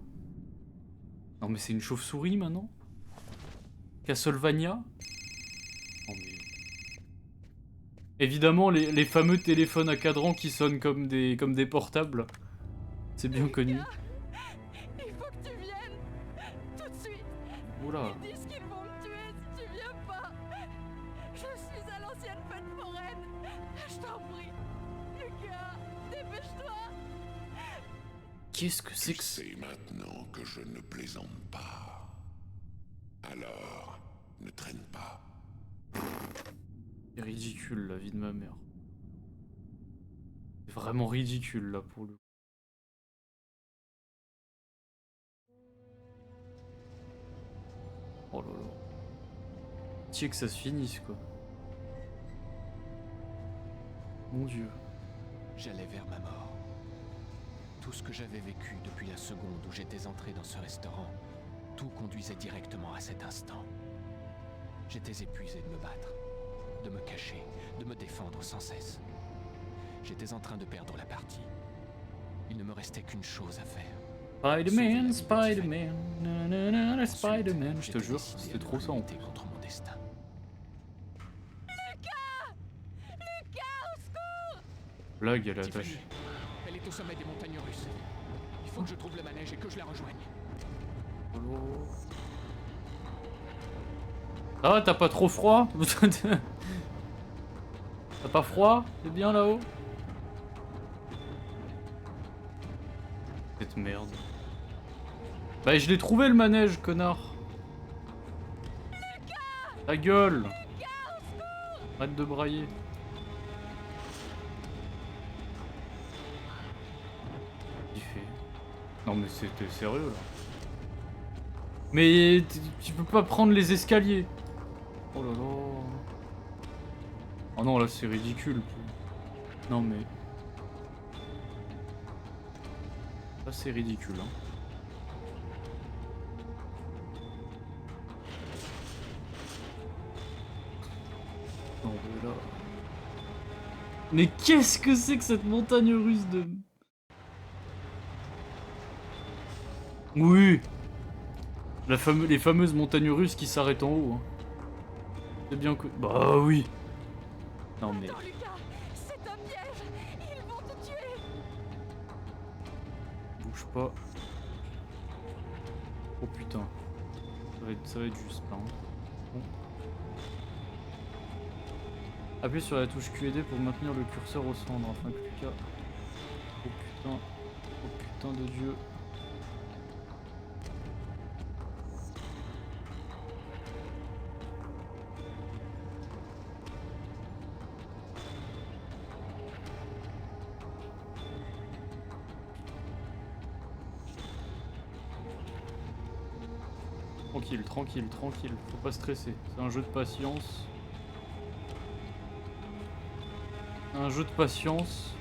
Non mais c'est une chauve-souris maintenant? Castlevania? Oh mais... Évidemment les fameux téléphones à cadran qui sonnent comme des portables. C'est bien connu. Il faut que tu viennes! Tout de suite! Oula. Ils disent qu'ils vont me tuer si tu viens pas! Je suis à l'ancienne fête foraine! Je t'en prie! Lucas, dépêche-toi! Qu'est-ce que c'est Tu que sais maintenant que je ne plaisante pas. Alors, ne traîne pas. C'est ridicule la vie de ma mère. C'est vraiment ridicule là pour le coup. Oh là là. Tiens que ça se finisse quoi. Mon Dieu. J'allais vers ma mort. Tout ce que j'avais vécu depuis la seconde où j'étais entré dans ce restaurant, tout conduisait directement à cet instant. J'étais épuisé de me battre, de me cacher, de me défendre sans cesse. J'étais en train de perdre la partie. Il ne me restait qu'une chose à faire. Spider-Man, Spider-Man, nanana, Spider-Man. Je te jure, c'était trop ça en plus. Contre mon destin. Blague, elle est attachée. Tiffany, elle est au sommet des montagnes russes. Il faut que je trouve le manège et que je la rejoigne. Ah, t'as pas trop froid? T'as pas froid? C'est bien là-haut? Cette merde. Bah, je l'ai trouvé le manège, connard. Ta gueule! Arrête de brailler. Non mais c'était sérieux là. Mais tu peux pas prendre les escaliers. Oh là là. Oh non là c'est ridicule. Non mais... Là c'est ridicule hein. Non mais là... Mais qu'est-ce que c'est que cette montagne russe de... Oui, les fameuses montagnes russes qui s'arrêtent en haut. Hein. C'est bien que... Bah oui. Non mais... Attends, Lucas, c'est un piège. Ils vont te tuer. Bouge pas. Oh putain. Ça va être juste là. Hein. Bon. Appuie sur la touche Q et D pour maintenir le curseur au centre afin que Lucas... Oh putain de Dieu. Tranquille, tranquille, tranquille, faut pas stresser. C'est un jeu de patience. Un jeu de patience.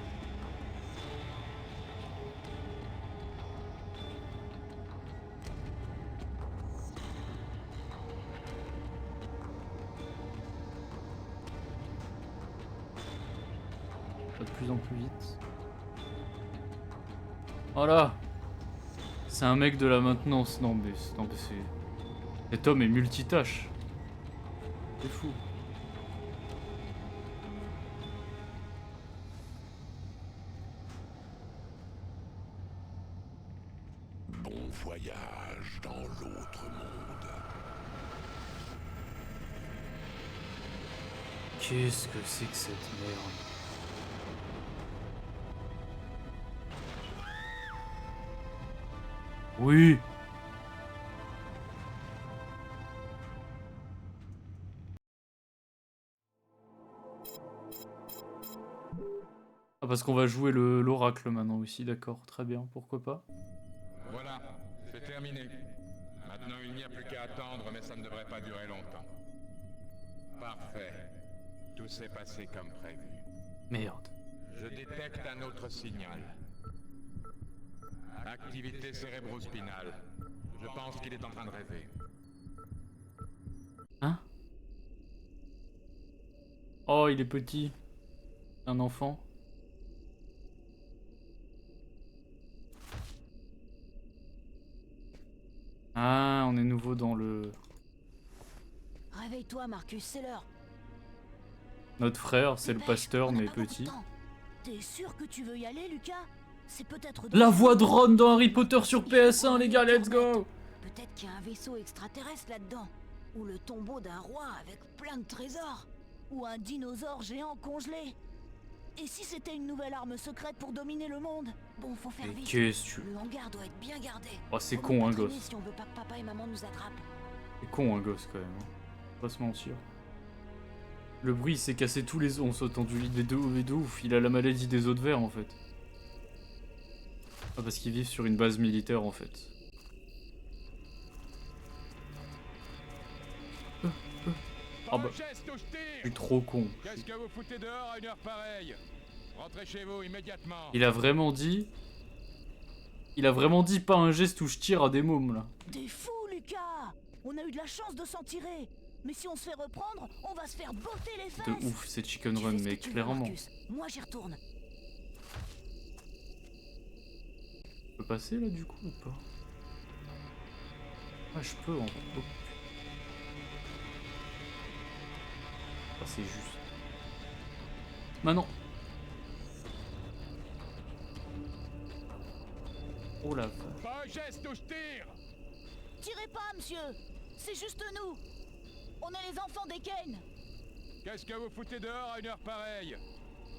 De plus en plus vite. Voilà. C'est un mec de la maintenance. Non mais c'est... Cet homme est multitâche. C'est fou. Bon voyage dans l'autre monde. Qu'est-ce que c'est que cette merde? Oui. Ah parce qu'on va jouer l'oracle maintenant aussi, d'accord, très bien, pourquoi pas. Voilà, c'est terminé. Maintenant il n'y a plus qu'à attendre, mais ça ne devrait pas durer longtemps. Parfait. Tout s'est passé comme prévu. Merde. Je détecte un autre signal. Activité cérébrospinale. Je pense qu'il est en train de rêver. Hein? Oh, il est petit. Un enfant. Ah, on est nouveau dans le... Réveille-toi, Marcus, c'est l'heure. Notre frère, c'est le pasteur, mais petit. T'es sûr que tu veux y aller, Lucas? C'est peut-être... La voix de Ron dans Harry Potter sur PS1, les gars, let's go! Peut-être qu'il y a un vaisseau extraterrestre là-dedans. Ou le tombeau d'un roi avec plein de trésors. Ou un dinosaure géant congelé. Et si c'était une nouvelle arme secrète pour dominer le monde? Bon, faut faire vite. Qu'est-ce que tu... Le hangar doit être bien gardé. Oh, c'est con, un gosse. Si on veut pas que papa et maman nous attrapent. C'est con, un gosse, quand même. Hein. Faut pas se mentir. Le bruit, il s'est cassé tous les os. On s'est entendu les deux ouf. Il a la maladie des os de verre, en fait. Ah, parce qu'ils vivent sur une base militaire, en fait. Ah bah, Geste ou je tire. je suis trop con. Qu'est-ce que vous foutez dehors à une heure pareille? Rentrez chez vous immédiatement. Il a vraiment dit... Il a vraiment dit pas un geste où je tire à des mômes, là. T'es fou, Lucas! On a eu de la chance de s'en tirer. Mais si on se fait reprendre, on va se faire botter les fesses. De ouf, c'est Chicken Tu Run, fais ce mais que tu veux, clairement. Marcus. Moi, j'y retourne. Je peux passer, là, du coup, ou pas? Ah, je peux, en fait. Oh. Ah, c'est juste. Maintenant. Oh la vache. Pas un geste ou je tire. Tirez pas, monsieur. C'est juste nous. On est les enfants des Kane. Qu'est-ce que vous foutez dehors à une heure pareille?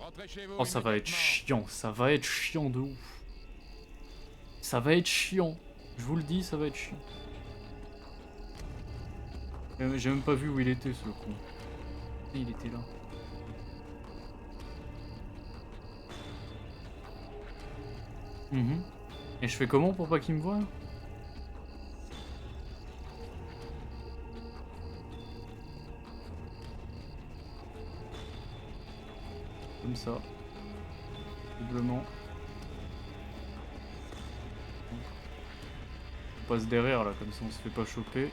Rentrez chez vous. Oh, ça va être chiant, ça va être chiant de ouf. Ça va être chiant. Je vous le dis, ça va être chiant. J'ai même pas vu où il était, ce con. Il était là. Et je fais comment pour pas qu'il me voie? Comme ça. Doublement. On passe derrière là, comme ça on se fait pas choper.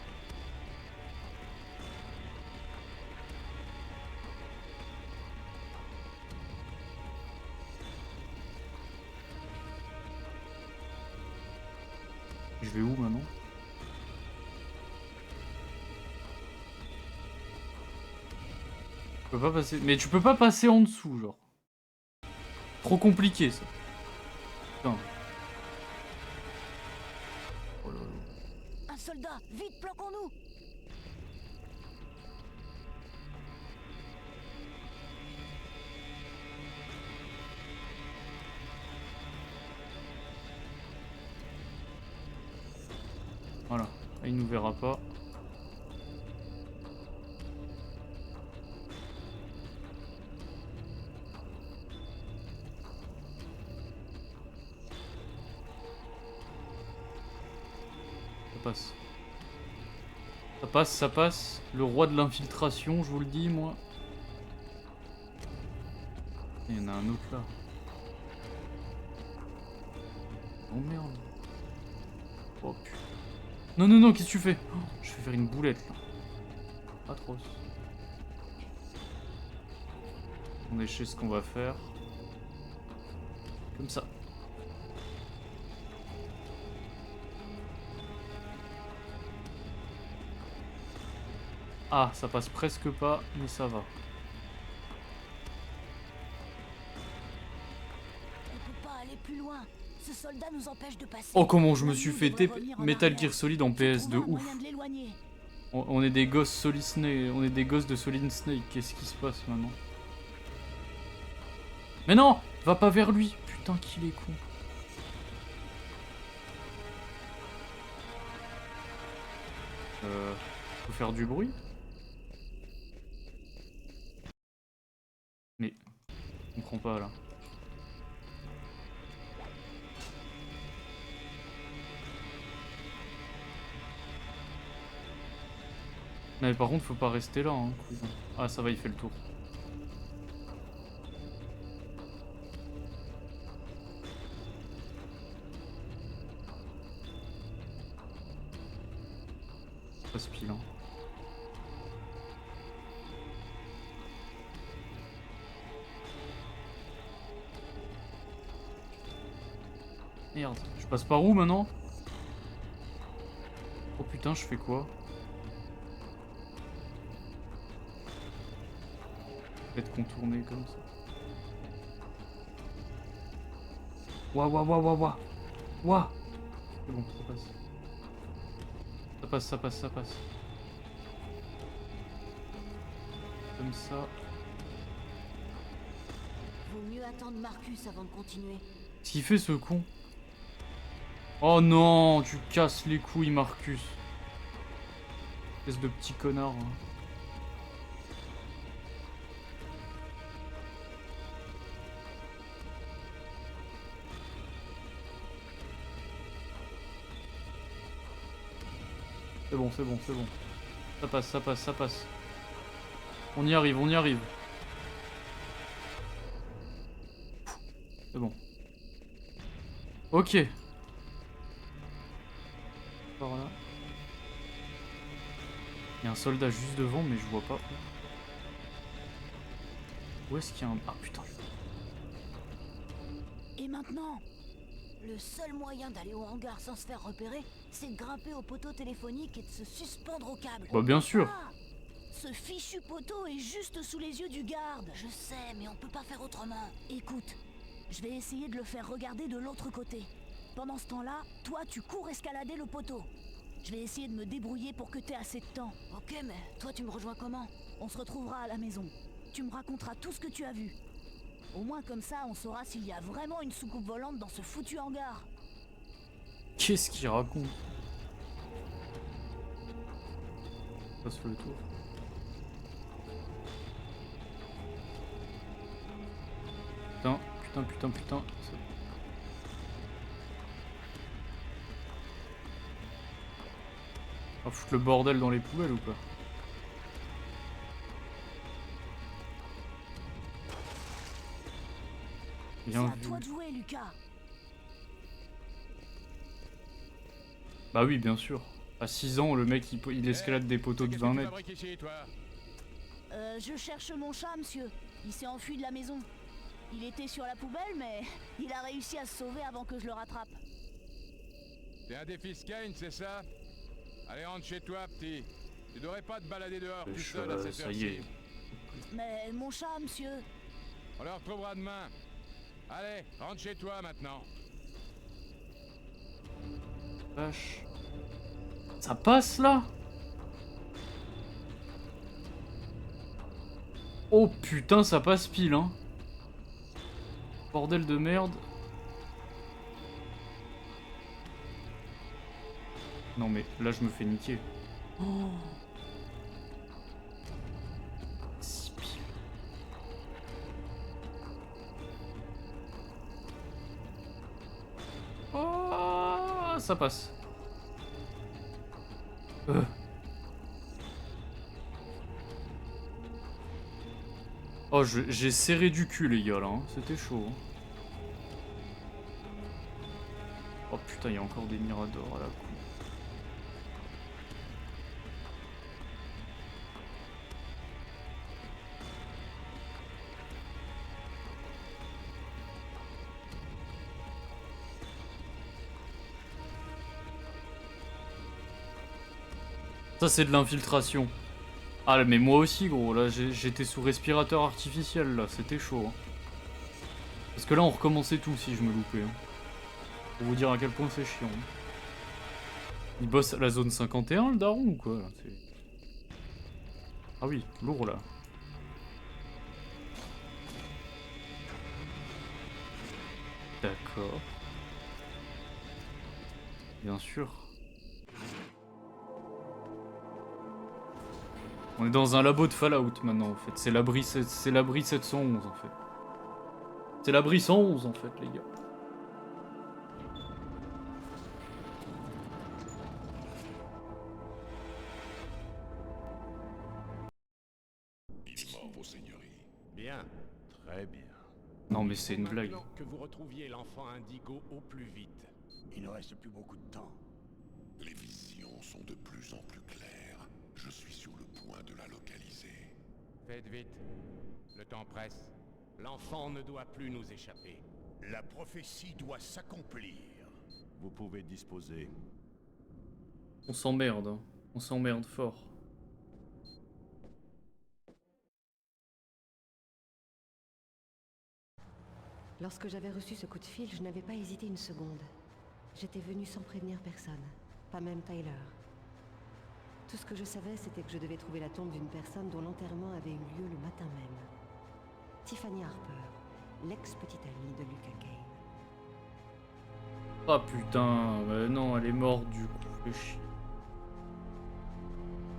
Je vais où maintenant? Je peux pas passer. Mais tu peux pas passer en dessous, genre. Trop compliqué ça. Putain. Oh là là. Un soldat, vite, planquons-nous. Voilà, il nous verra pas. Ça passe. Ça passe, ça passe. Le roi de l'infiltration, je vous le dis, moi. Il y en a un autre là. Oh merde. Oh putain. Non, non, non, qu'est-ce que tu fais? Oh, je vais faire une boulette là. Atroce. On est chez ce qu'on va faire. Comme ça. Ah, ça passe presque pas, mais ça va. On peut pas aller plus loin. Ce soldat nous empêche de passer. Oh, comment je me suis fait Metal Gear Solid en PS de ouf. On est des gosses Solid Snake, on est des gosses de Solid Snake. Qu'est-ce qui se passe maintenant? Mais non, va pas vers lui. Putain, qu'il est con. Faut faire du bruit. Mais je comprends pas là. Mais par contre, faut pas rester là, hein, cousin. Ah, ça va, il fait le tour. Passe pile, hein. Merde, je passe par où maintenant? Oh putain, je fais quoi? Peut-être contourner comme ça. Ouah, ouah, ouah, ouah, ouah. Ouah. C'est bon, ça passe. Ça passe, ça passe, ça passe. Comme ça. Vaut mieux attendre Marcus avant de continuer. Qu'est-ce qu'il fait ce con? Oh non, tu casses les couilles, Marcus. Espèce de petit connard. Hein. C'est bon, c'est bon, c'est bon. Ça passe, ça passe, ça passe. On y arrive, on y arrive. C'est bon. Ok. Par là. Il y a un soldat juste devant, mais je vois pas. Où est-ce qu'il y a un... Ah putain. Et maintenant, le seul moyen d'aller au hangar sans se faire repérer, c'est de grimper au poteau téléphonique et de se suspendre au câble. Bah bien sûr. Ah, ce fichu poteau est juste sous les yeux du garde. Je sais, mais on peut pas faire autrement. Écoute, je vais essayer de le faire regarder de l'autre côté. Pendant ce temps-là, toi, tu cours escalader le poteau. Je vais essayer de me débrouiller pour que t'aies assez de temps. Ok, mais toi, tu me rejoins comment? On se retrouvera à la maison. Tu me raconteras tout ce que tu as vu. Au moins comme ça, on saura s'il y a vraiment une soucoupe volante dans ce foutu hangar. Qu'est-ce qu'il raconte? Ça se fait le tour. Putain, putain, putain, putain. On va foutre le bordel dans les poubelles ou pas? Bien vu. C'est à toi de jouer, Lucas. Bah oui, bien sûr. À 6 ans, le mec, il escalade des poteaux de 20 mètres. Je cherche mon chat, monsieur. Il s'est enfui de la maison. Il était sur la poubelle, mais il a réussi à se sauver avant que je le rattrape. T'es un défi Kane, c'est ça? Allez, rentre chez toi, petit. Tu devrais pas te balader dehors tout seul à cette ça y est. heure-ci. Mais mon chat, monsieur. On le retrouvera demain. Allez, rentre chez toi maintenant. Vache. Ça passe là? Oh putain, ça passe pile, hein. Bordel de merde. Non mais là je me fais niquer. Oh. 6 piles. Oh, ça passe. Oh, j'ai serré du cul les gars là, hein. C'était chaud. Hein. Oh putain, il y a encore des miradors à la con. Ça c'est de l'infiltration. Ah mais moi aussi gros, là j'étais sous respirateur artificiel là, c'était chaud. Hein. Parce que là on recommençait tout si je me loupais. Hein. Pour vous dire à quel point c'est chiant. Hein. Il bosse à la zone 51 le daron ou quoi là, ah oui, lourd là. D'accord. Bien sûr. On est dans un labo de Fallout maintenant en fait. C'est l'abri 711 en fait. C'est l'abri 111 en fait les gars. Il est mort, vos seigneuries. Bien, très bien. Non mais c'est une blague. Que vous retrouviez l'enfant indigo au plus vite. Il ne reste plus beaucoup de temps. Les visions sont de plus en plus claires. Je suis sur le point de la localiser. Faites vite. Le temps presse. L'enfant ne doit plus nous échapper. La prophétie doit s'accomplir. Vous pouvez disposer. On s'emmerde, hein. On s'emmerde fort. Lorsque j'avais reçu ce coup de fil, je n'avais pas hésité une seconde. J'étais venu sans prévenir personne, pas même Tyler. Tout ce que je savais, c'était que je devais trouver la tombe d'une personne dont l'enterrement avait eu lieu le matin même. Tiffany Harper, l'ex-petite amie de Lucas Kane. Ah putain, bah non, elle est morte du coup, fais chier.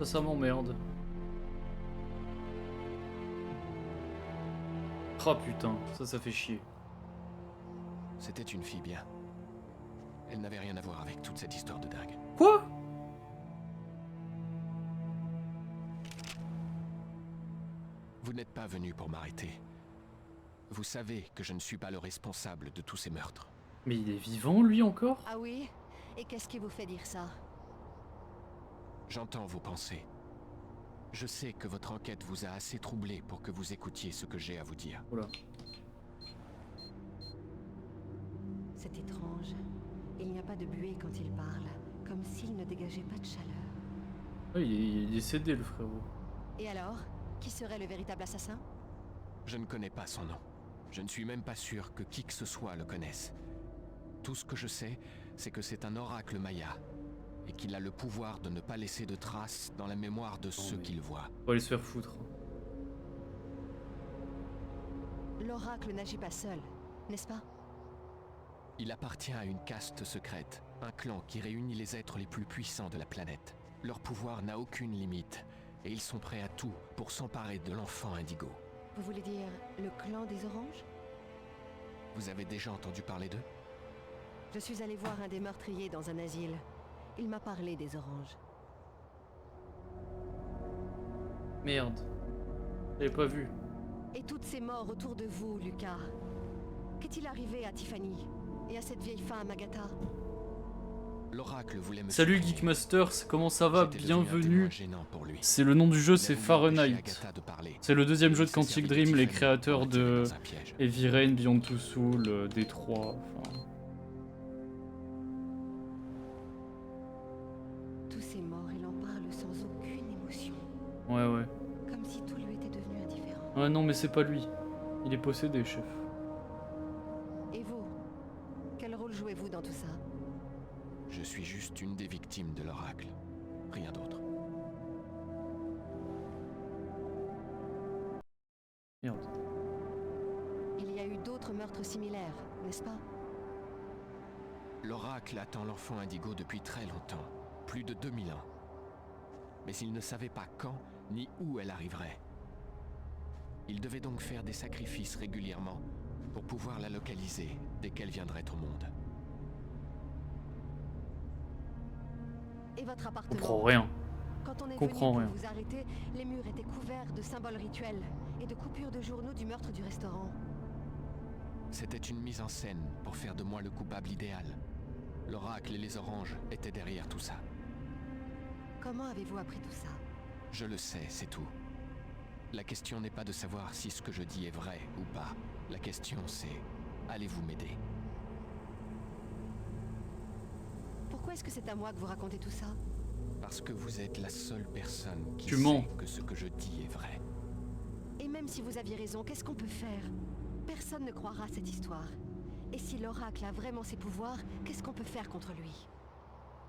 Ça m'emmerde. Ah putain, ça fait chier. C'était une fille bien. Elle n'avait rien à voir avec toute cette histoire de dingue. Quoi? Vous n'êtes pas venu pour m'arrêter. Vous savez que je ne suis pas le responsable de tous ces meurtres. Mais il est vivant, lui, encore? Ah oui? Et qu'est-ce qui vous fait dire ça? J'entends vos pensées. Je sais que votre enquête vous a assez troublé pour que vous écoutiez ce que j'ai à vous dire. Oula. C'est étrange. Il n'y a pas de buée quand il parle, comme s'il ne dégageait pas de chaleur. Ouais, il est décédé, le frérot. Et alors? Qui serait le véritable assassin? Je ne connais pas son nom. Je ne suis même pas sûr que qui que ce soit le connaisse. Tout ce que je sais, c'est que c'est un oracle maya, et qu'il a le pouvoir de ne pas laisser de traces dans la mémoire de ceux qu'il voit. On va aller se faire foutre. L'oracle n'agit pas seul, n'est-ce pas? Il appartient à une caste secrète, un clan qui réunit les êtres les plus puissants de la planète. Leur pouvoir n'a aucune limite, et ils sont prêts à tout pour s'emparer de l'enfant indigo. Vous voulez dire le clan des oranges? Vous avez déjà entendu parler d'eux? Je suis allé voir un des meurtriers dans un asile. Il m'a parlé des oranges. Merde. J'avais pas vu. Et toutes ces morts autour de vous, Lucas. Qu'est-il arrivé à Tiffany? Et à cette vieille femme, Agatha? L'oracle voulait me... Salut Geekmasters, comment ça va? Bienvenue. Pour lui. C'est le nom du jeu, c'est Fahrenheit. C'est le deuxième jeu de Quantic Dream, les créateurs de Heavy Rain, Beyond Two Souls, D3. Enfin... Tous ces morts, il en parle sans aucune émotion. Ouais, ouais. Comme si tout lui était devenu indifférent. Ah non, mais c'est pas lui. Il est possédé, chef. Et vous? Quel rôle jouez-vous dans tout ça? Je suis juste une des victimes de l'oracle. Rien d'autre. Merde. Il y a eu d'autres meurtres similaires, n'est-ce pas? L'oracle attend l'enfant indigo depuis très longtemps. Plus de 2000 ans. Mais il ne savait pas quand ni où elle arriverait. Il devait donc faire des sacrifices régulièrement pour pouvoir la localiser dès qu'elle viendrait au monde. Et votre Je appartement? comprends rien. Quand on est Comprends venu rien. pour vous arrêter, les murs étaient couverts de symboles rituels et de coupures de journaux du meurtre du restaurant. C'était une mise en scène pour faire de moi le coupable idéal. L'oracle et les oranges étaient derrière tout ça. Comment avez-vous appris tout ça? Je le sais, c'est tout. La question n'est pas de savoir si ce que je dis est vrai ou pas. La question c'est, allez-vous m'aider? Pourquoi est-ce que c'est à moi que vous racontez tout ça? Parce que vous êtes la seule personne qui Tu sait mens. que ce que je dis est vrai. Et même si vous aviez raison, qu'est-ce qu'on peut faire? Personne ne croira à cette histoire. Et si l'oracle a vraiment ses pouvoirs, qu'est-ce qu'on peut faire contre lui?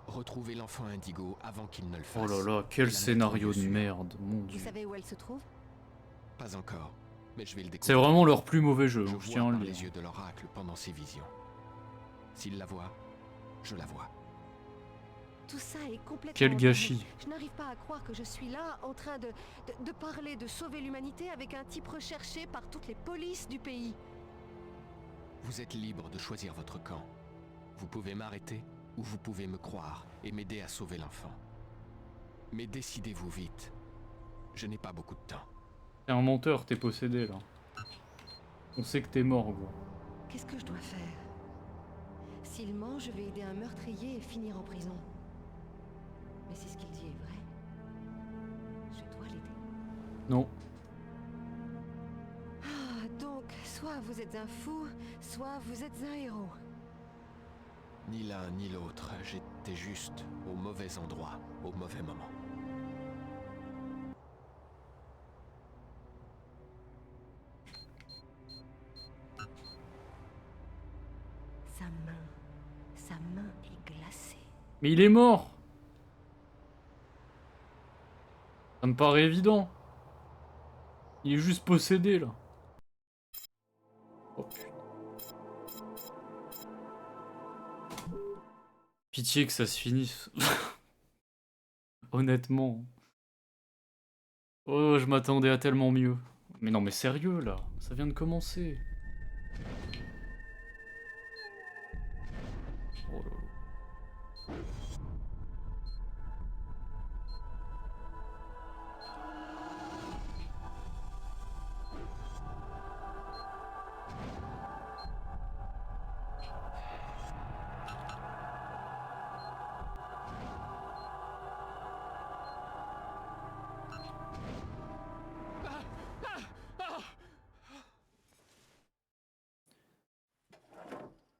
Retrouver l'enfant indigo avant qu'il ne le fasse. Oh là là, quel scénario de merde, mon Vous dieu. savez où elle se trouve? Pas encore, mais je vais le découvrir. C'est vraiment leur plus mauvais jeu, Je je vois tiens à par le les dire. yeux de l'oracle pendant ses visions. S'il la voit, je la vois. Tout ça est complètement... Quel gâchis. dingue. Je n'arrive pas à croire que je suis là, en train de parler de sauver l'humanité avec un type recherché par toutes les polices du pays. Vous êtes libre de choisir votre camp. Vous pouvez m'arrêter ou vous pouvez me croire et m'aider à sauver l'enfant. Mais décidez-vous vite. Je n'ai pas beaucoup de temps. T'es un menteur, t'es possédé là. On sait que t'es mort, gros. Qu'est-ce que je dois faire? S'il ment, je vais aider un meurtrier et finir en prison. Mais si ce qu'il dit est vrai, je dois l'aider. Non. Ah, donc, soit vous êtes un fou, soit vous êtes un héros. Ni l'un ni l'autre, j'étais juste au mauvais endroit, au mauvais moment. Sa main est glacée. Mais il est mort! Ça me paraît évident. Il est juste possédé là. Oh putain. Pitié que ça se finisse. Honnêtement. Oh, je m'attendais à tellement mieux. Mais non, mais sérieux là, ça vient de commencer. Oh là là.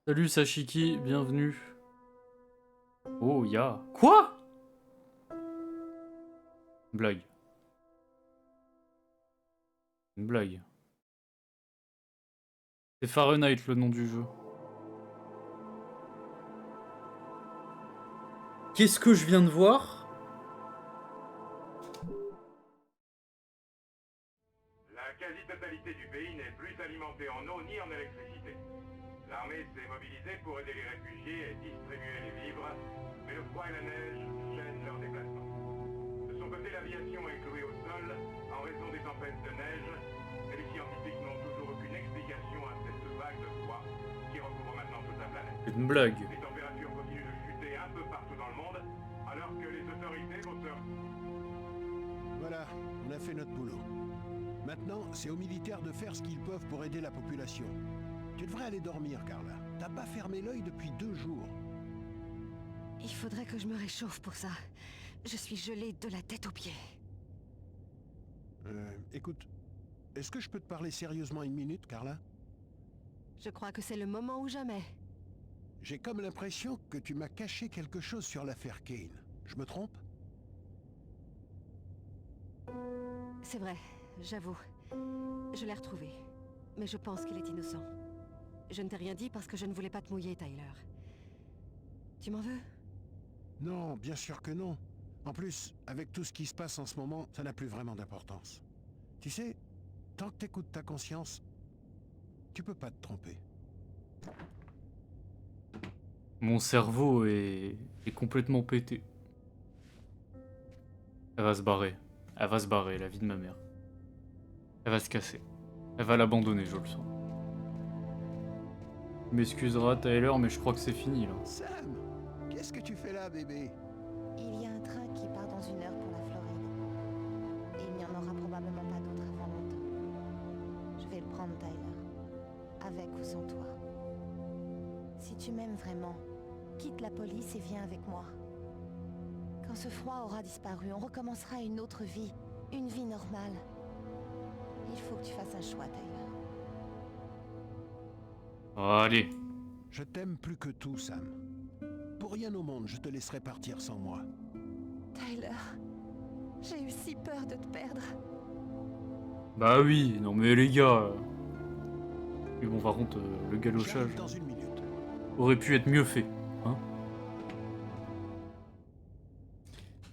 Salut Sashiki, bienvenue. Oh, ya. Quoi? Blague. Une blague. C'est Fahrenheit le nom du jeu. Qu'est-ce que je viens de voir? La quasi-totalité du pays n'est plus alimentée en eau ni en électricité. L'armée s'est mobilisée pour aider les réfugiés et distribuer les vivres, mais le froid et la neige gênent leur déplacement. De son côté, l'aviation est clouée au sol en raison des tempêtes de neige, et les scientifiques n'ont toujours aucune explication à cette vague de froid qui recouvre maintenant toute la planète. C'est une blague. Les températures continuent de chuter un peu partout dans le monde, alors que les autorités vont se... Voilà, on a fait notre boulot. Maintenant, c'est aux militaires de faire ce qu'ils peuvent pour aider la population. Tu devrais aller dormir, Carla. T'as pas fermé l'œil depuis 2 jours. Il faudrait que je me réchauffe pour ça. Je suis gelée de la tête aux pieds. Écoute, est-ce que je peux te parler sérieusement 1 minute, Carla? Je crois que c'est le moment ou jamais. J'ai comme l'impression que tu m'as caché quelque chose sur l'affaire Kane. Je me trompe? C'est vrai, j'avoue. Je l'ai retrouvé. Mais je pense qu'il est innocent. Je ne t'ai rien dit parce que je ne voulais pas te mouiller, Tyler. Tu m'en veux? Non, bien sûr que non. En plus, avec tout ce qui se passe en ce moment, ça n'a plus vraiment d'importance. Tu sais, tant que t'écoutes ta conscience, tu peux pas te tromper. Mon cerveau est complètement pété. Elle va se barrer. Elle va se barrer, la vie de ma mère. Elle va se casser. Elle va l'abandonner, je le sens. Tu m'excuseras, Tyler, mais je crois que c'est fini, là. Sam, qu'est-ce que tu fais là, bébé? Il y a un train qui part dans 1 heure pour la Floride. Et il n'y en aura probablement pas d'autre avant longtemps. Je vais le prendre, Tyler. Avec ou sans toi. Si tu m'aimes vraiment, quitte la police et viens avec moi. Quand ce froid aura disparu, on recommencera une autre vie. Une vie normale. Il faut que tu fasses un choix, Tyler. Allez. Je t'aime plus que tout, Sam. Pour rien au monde, je te laisserai partir sans moi. Tyler, j'ai eu si peur de te perdre. Bah oui, non mais les gars... Mais bon, par contre, le galochage J'arrive dans 1 minute. aurait pu être mieux fait, hein.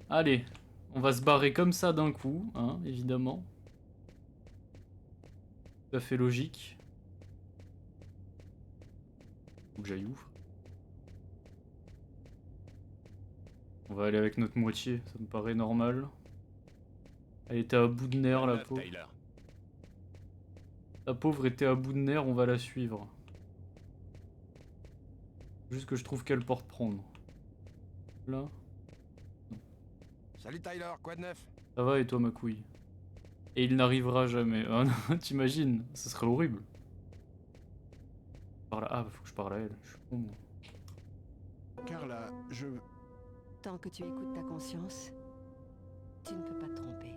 Allez, on va se barrer comme ça d'un coup, hein, évidemment. Tout à fait logique. Faut que j'aille où? On va aller avec notre moitié, ça me paraît normal. Elle était à bout de nerfs, la pauvre. La pauvre était à bout de nerfs, on va la suivre. Juste que je trouve qu'elle porte prendre. Là. Salut Tyler, quoi de neuf? Ça va et toi, ma couille? Et il n'arrivera jamais. Ah non, t'imagines? Ce serait horrible. Par là. Ah, faut que je parle à elle. Je suis con, moi. Carla, je... Tant que tu écoutes ta conscience, tu ne peux pas te tromper.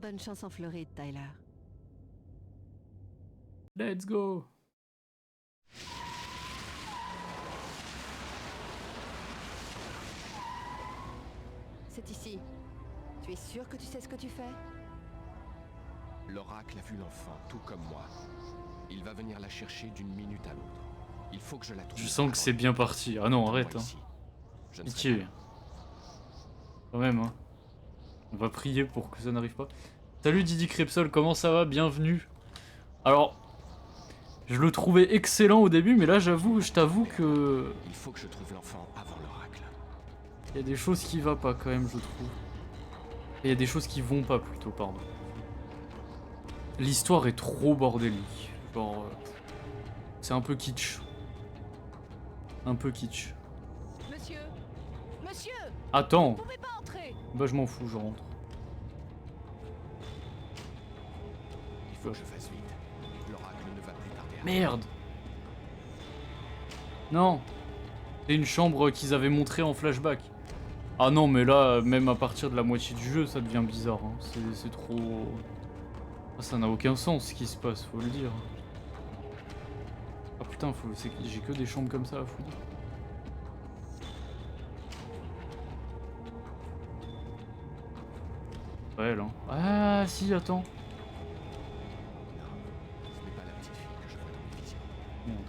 Bonne chance en Floride, Tyler. Let's go! C'est ici. Tu es sûr que tu sais ce que tu fais? L'oracle a vu l'enfant, tout comme moi. Il va venir la chercher d'une minute à l'autre. Il faut que je la trouve. Je sens que c'est bien parti. Ah non, arrête, hein. Pitié. Quand même, hein. On va prier pour que ça n'arrive pas. Salut Didi Crepsol, comment ça va? Bienvenue. Alors, je le trouvais excellent au début, mais là j'avoue, je t'avoue que... Il faut que je trouve l'enfant avant l'oracle. Il y a des choses qui vont pas quand même, je trouve. Et il y a des choses qui vont pas plutôt, pardon. L'histoire est trop bordélique. Genre... c'est un peu kitsch. Un peu kitsch. Monsieur! Monsieur! Attends! Vous pouvez pas entrer! Bah je m'en fous, je rentre. Il faut que je fasse vite. L'oracle ne va plus tarder à... Merde! Non! C'est une chambre qu'ils avaient montrée en flashback. Ah non, mais là, même à partir de la moitié du jeu, ça devient bizarre. Hein. C'est trop... Ça n'a aucun sens ce qui se passe, faut le dire. Ah putain, j'ai que des chambres comme ça à fouiller. Ouais là. Ah si, attends. Ce n'est pas la petite fille que je vois dans mes visions. Merde.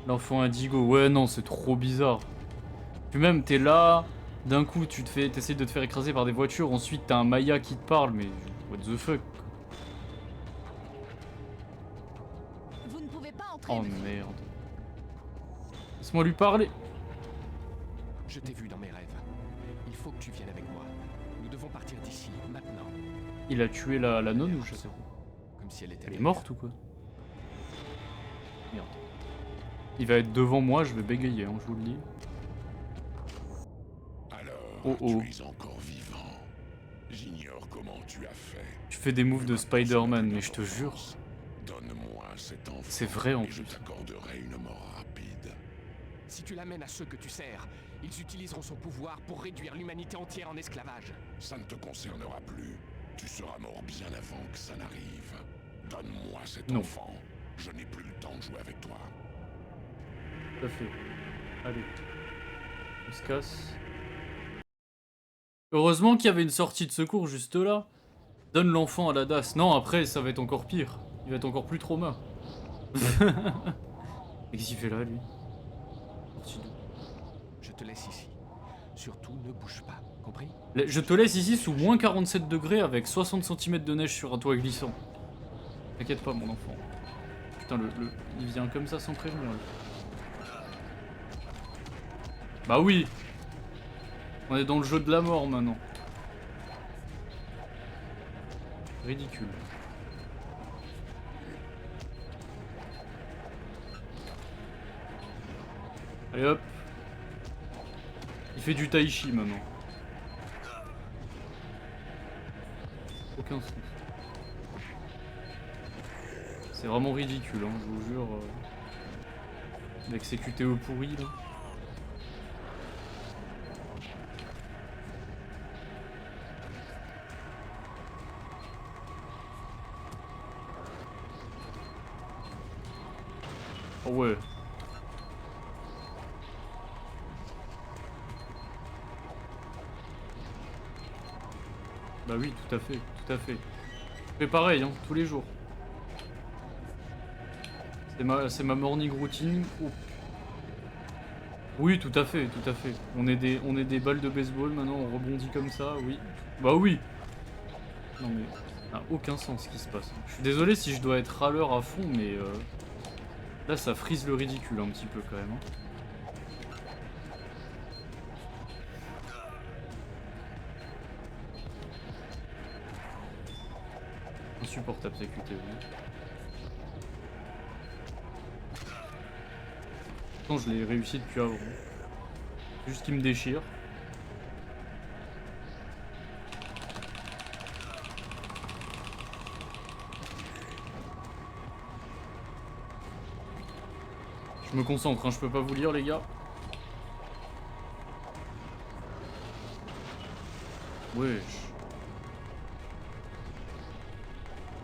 L'enfant indigo, ouais non, c'est trop bizarre. Puis même, t'es là, d'un coup, t'essayes de te faire écraser par des voitures, ensuite t'as un Maya qui te parle, mais what the fuck. Vous ne pouvez pas entrer. Oh merde. Laisse-moi lui parler. Je t'ai vu dans mes rêves. Il faut que tu viennes avec moi. Nous devons partir d'ici, maintenant. Il a tué la nonne ou je sais pas. Comme si elle était... Elle est morte ou quoi? Merde. Il va être devant moi, je vais bégayer, hein, je vous le dis. Alors, tu es encore vivant. J'ignore comment tu as fait. Tu fais des moves de Spider-Man, mais je te jure. Donne-moi cet enfant. C'est vrai en et plus. je t'accorderai une mort rapide. Si tu l'amènes à ceux que tu sers, ils utiliseront son pouvoir pour réduire l'humanité entière en esclavage. Ça ne te concernera plus. Tu seras mort bien avant que ça n'arrive. Donne-moi cet enfant. Je n'ai plus le temps de jouer avec toi. Tout à fait. Allez. On se casse. Heureusement qu'il y avait une sortie de secours juste là. Donne l'enfant à la DAS. Non, après, ça va être encore pire. Il va être encore plus trauma. Qu'est-ce qu'il fait là, lui? Je te laisse ici. Surtout, ne bouge pas. Compris? Je te laisse ici sous moins 47 degrés avec 60 cm de neige sur un toit glissant. T'inquiète pas, mon enfant. Putain, il vient comme ça sans prévenir. Lui. Bah oui. On est dans le jeu de la mort maintenant. Ridicule. Allez hop. Il fait du tai chi maintenant. Aucun sens. C'est vraiment ridicule, hein, je vous jure. Avec ses QTE pourris là. Oh ouais. Bah oui, tout à fait, tout à fait. Je fais pareil, hein, tous les jours. C'est ma morning routine. Oh. Oui, tout à fait, tout à fait. On est des balles de baseball maintenant, on rebondit comme ça, oui. Bah oui. Non mais, ça n'a aucun sens ce qui se passe. Je suis désolé si je dois être râleur à fond, mais là ça frise le ridicule un petit peu quand même. Hein. Insupportable ces QTE. Pourtant je l'ai réussi depuis avant. Juste qu'il me déchire. Je me concentre, hein, je peux pas vous lire les gars. Wesh.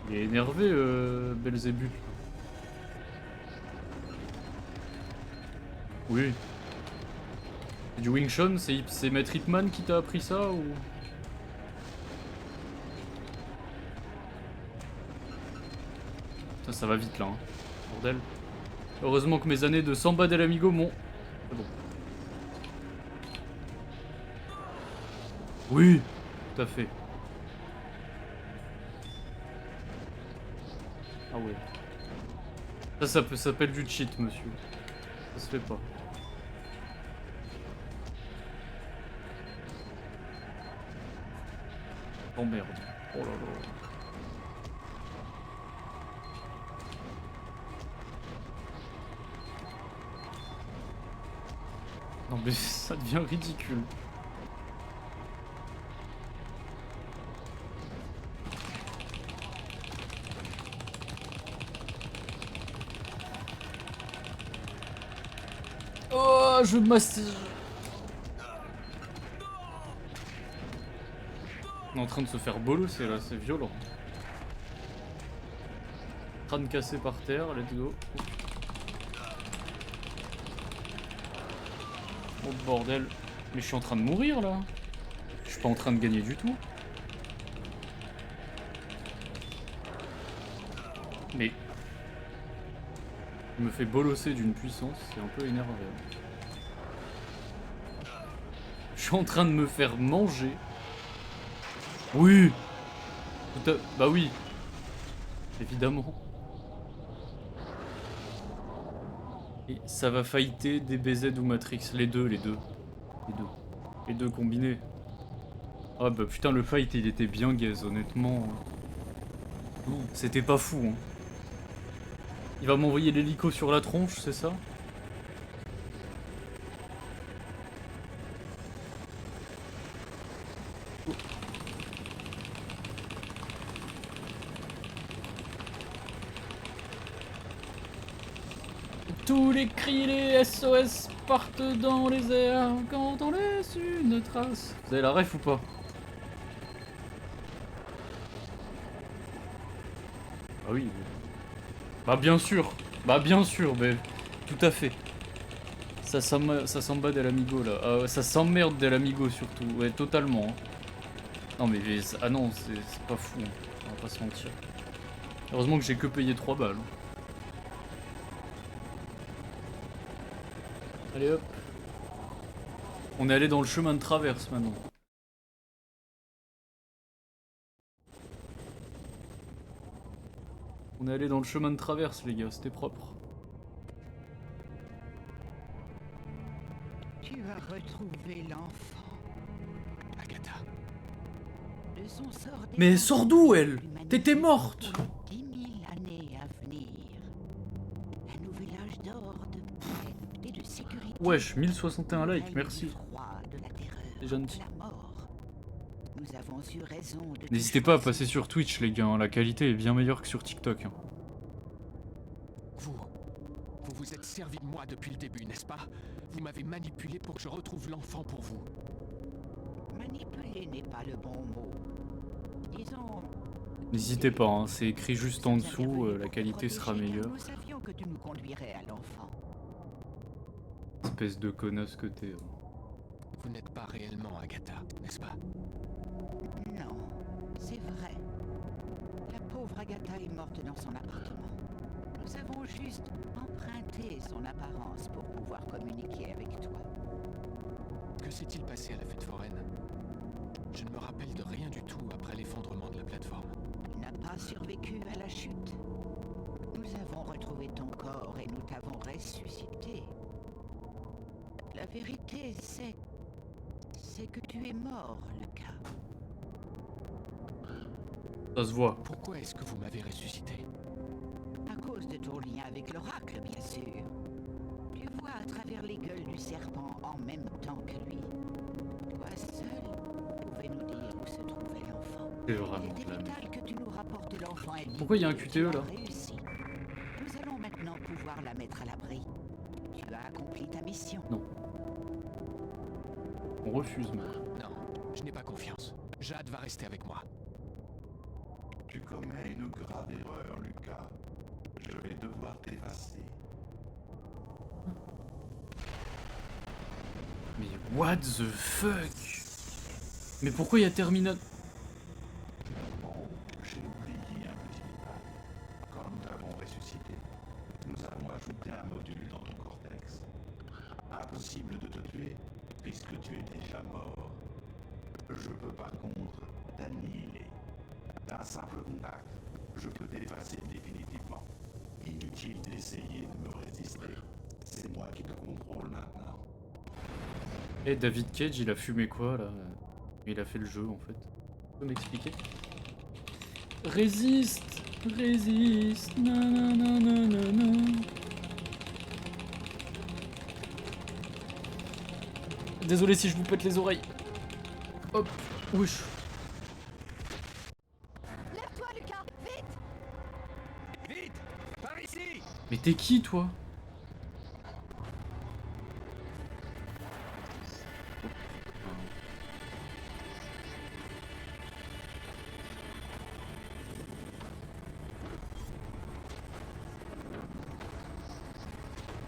Il est énervé, Belzébuth. Oui. C'est du Wing Chun, c'est Maître Hitman qui t'a appris ça ou... Ça va vite là, hein. Bordel. Heureusement que mes années de Samba del Amigo m'ont... C'est bon. Oui, tout à fait. Ah ouais. Ça s'appelle du cheat, monsieur. Ça se fait pas. Oh merde. Oh là là. Non mais ça devient ridicule. Oh, je mastige. On est en train de se faire bolosser là, c'est violent. Crâne cassé par terre, let's go. Oh bordel. Mais je suis en train de mourir là. Je suis pas en train de gagner du tout. Mais... Il me fait bolosser d'une puissance, c'est un peu énervant. Je suis en train de me faire manger. Oui. Bah oui. Évidemment. Et ça va fighter DBZ ou Matrix. Les deux. Les deux combinés. Ah bah putain, le fight il était bien gaze, honnêtement. C'était pas fou. Hein. Il va m'envoyer l'hélico sur la tronche, c'est ça? Tous les cris, les SOS partent dans les airs quand on laisse une trace. Vous avez la ref ou pas? Ah oui. Bah bien sûr, mais tout à fait. Ça s'en bat Del Amigo là. Ça s'emmerde Del Amigo surtout, ouais totalement. Hein. Non mais ah non, c'est pas fou, hein. On va pas se mentir. Heureusement que j'ai que payé 3 balles. Hein. Allez hop. On est allé dans le chemin de traverse maintenant. On est allé dans le chemin de traverse les gars, c'était propre. Tu vas retrouver l'enfant. Agatha. De son sort Mais elle sort d'où elle? T'étais morte. 10 000 années à venir. Un nouvel âge d'or, de paix et de sécurité. Wesh, 1061 likes, merci. C'est gentil. Nous avons eu raison de... N'hésitez pas à passer sur Twitch les gars, hein. La qualité est bien meilleure que sur TikTok. Hein. Vous vous êtes servi de moi depuis le début, n'est-ce pas? Vous m'avez manipulé pour que je retrouve l'enfant pour vous. Manipuler n'est pas le bon mot. Disons... N'hésitez pas, hein. C'est écrit juste en dessous, la qualité sera meilleure. Nous savions que tu nous conduirais à l'enfant. Espèce de connasse que t'es. Hein. Vous n'êtes pas réellement Agatha, n'est-ce pas? Non, c'est vrai. La pauvre Agatha est morte dans son appartement. Nous avons juste emprunté son apparence pour pouvoir communiquer avec toi. Que s'est-il passé à la fête foraine? Je ne me rappelle de rien du tout après l'effondrement de la plateforme. Tu n'as pas survécu à la chute. Nous avons retrouvé ton corps et nous t'avons ressuscité. La vérité, c'est que tu es mort, Lucas. Ça se voit. Pourquoi est-ce que vous m'avez ressuscité? À cause de ton lien avec l'oracle, bien sûr. Tu vois à travers les gueules du serpent en même temps que lui. Toi seul pouvais nous dire où se trouvait l'enfant. C'est vraiment Il était vital que tu nous rapportes l'enfant. Pourquoi il y a un QTE là? Nous allons maintenant pouvoir la mettre à l'abri. Tu as accompli ta mission. Non. On refuse, moi. Non, je n'ai pas confiance. Jade va rester avec moi. Tu commets une grave erreur, Lucas. Je vais devoir t'effacer. Mais what the fuck? Mais pourquoi il y a Terminator? Bon, j'ai oublié un petit détail. Quand nous t'avons ressuscité, nous avons ajouté un module dans ton cortex. Impossible de te tuer, puisque tu es déjà mort. Je peux par contre t'annihiler. D'un simple contact, je peux t'effacer définitivement. Inutile d'essayer de me résister. C'est moi qui te contrôle maintenant. Eh, David Cage, il a fumé quoi là? Il a fait le jeu en fait. Tu peux m'expliquer? Résiste, résiste, nanana. Désolé si je vous pète les oreilles. Hop, wesh. Lève-toi, Lucas, vite! Vite! Par ici! Mais t'es qui toi?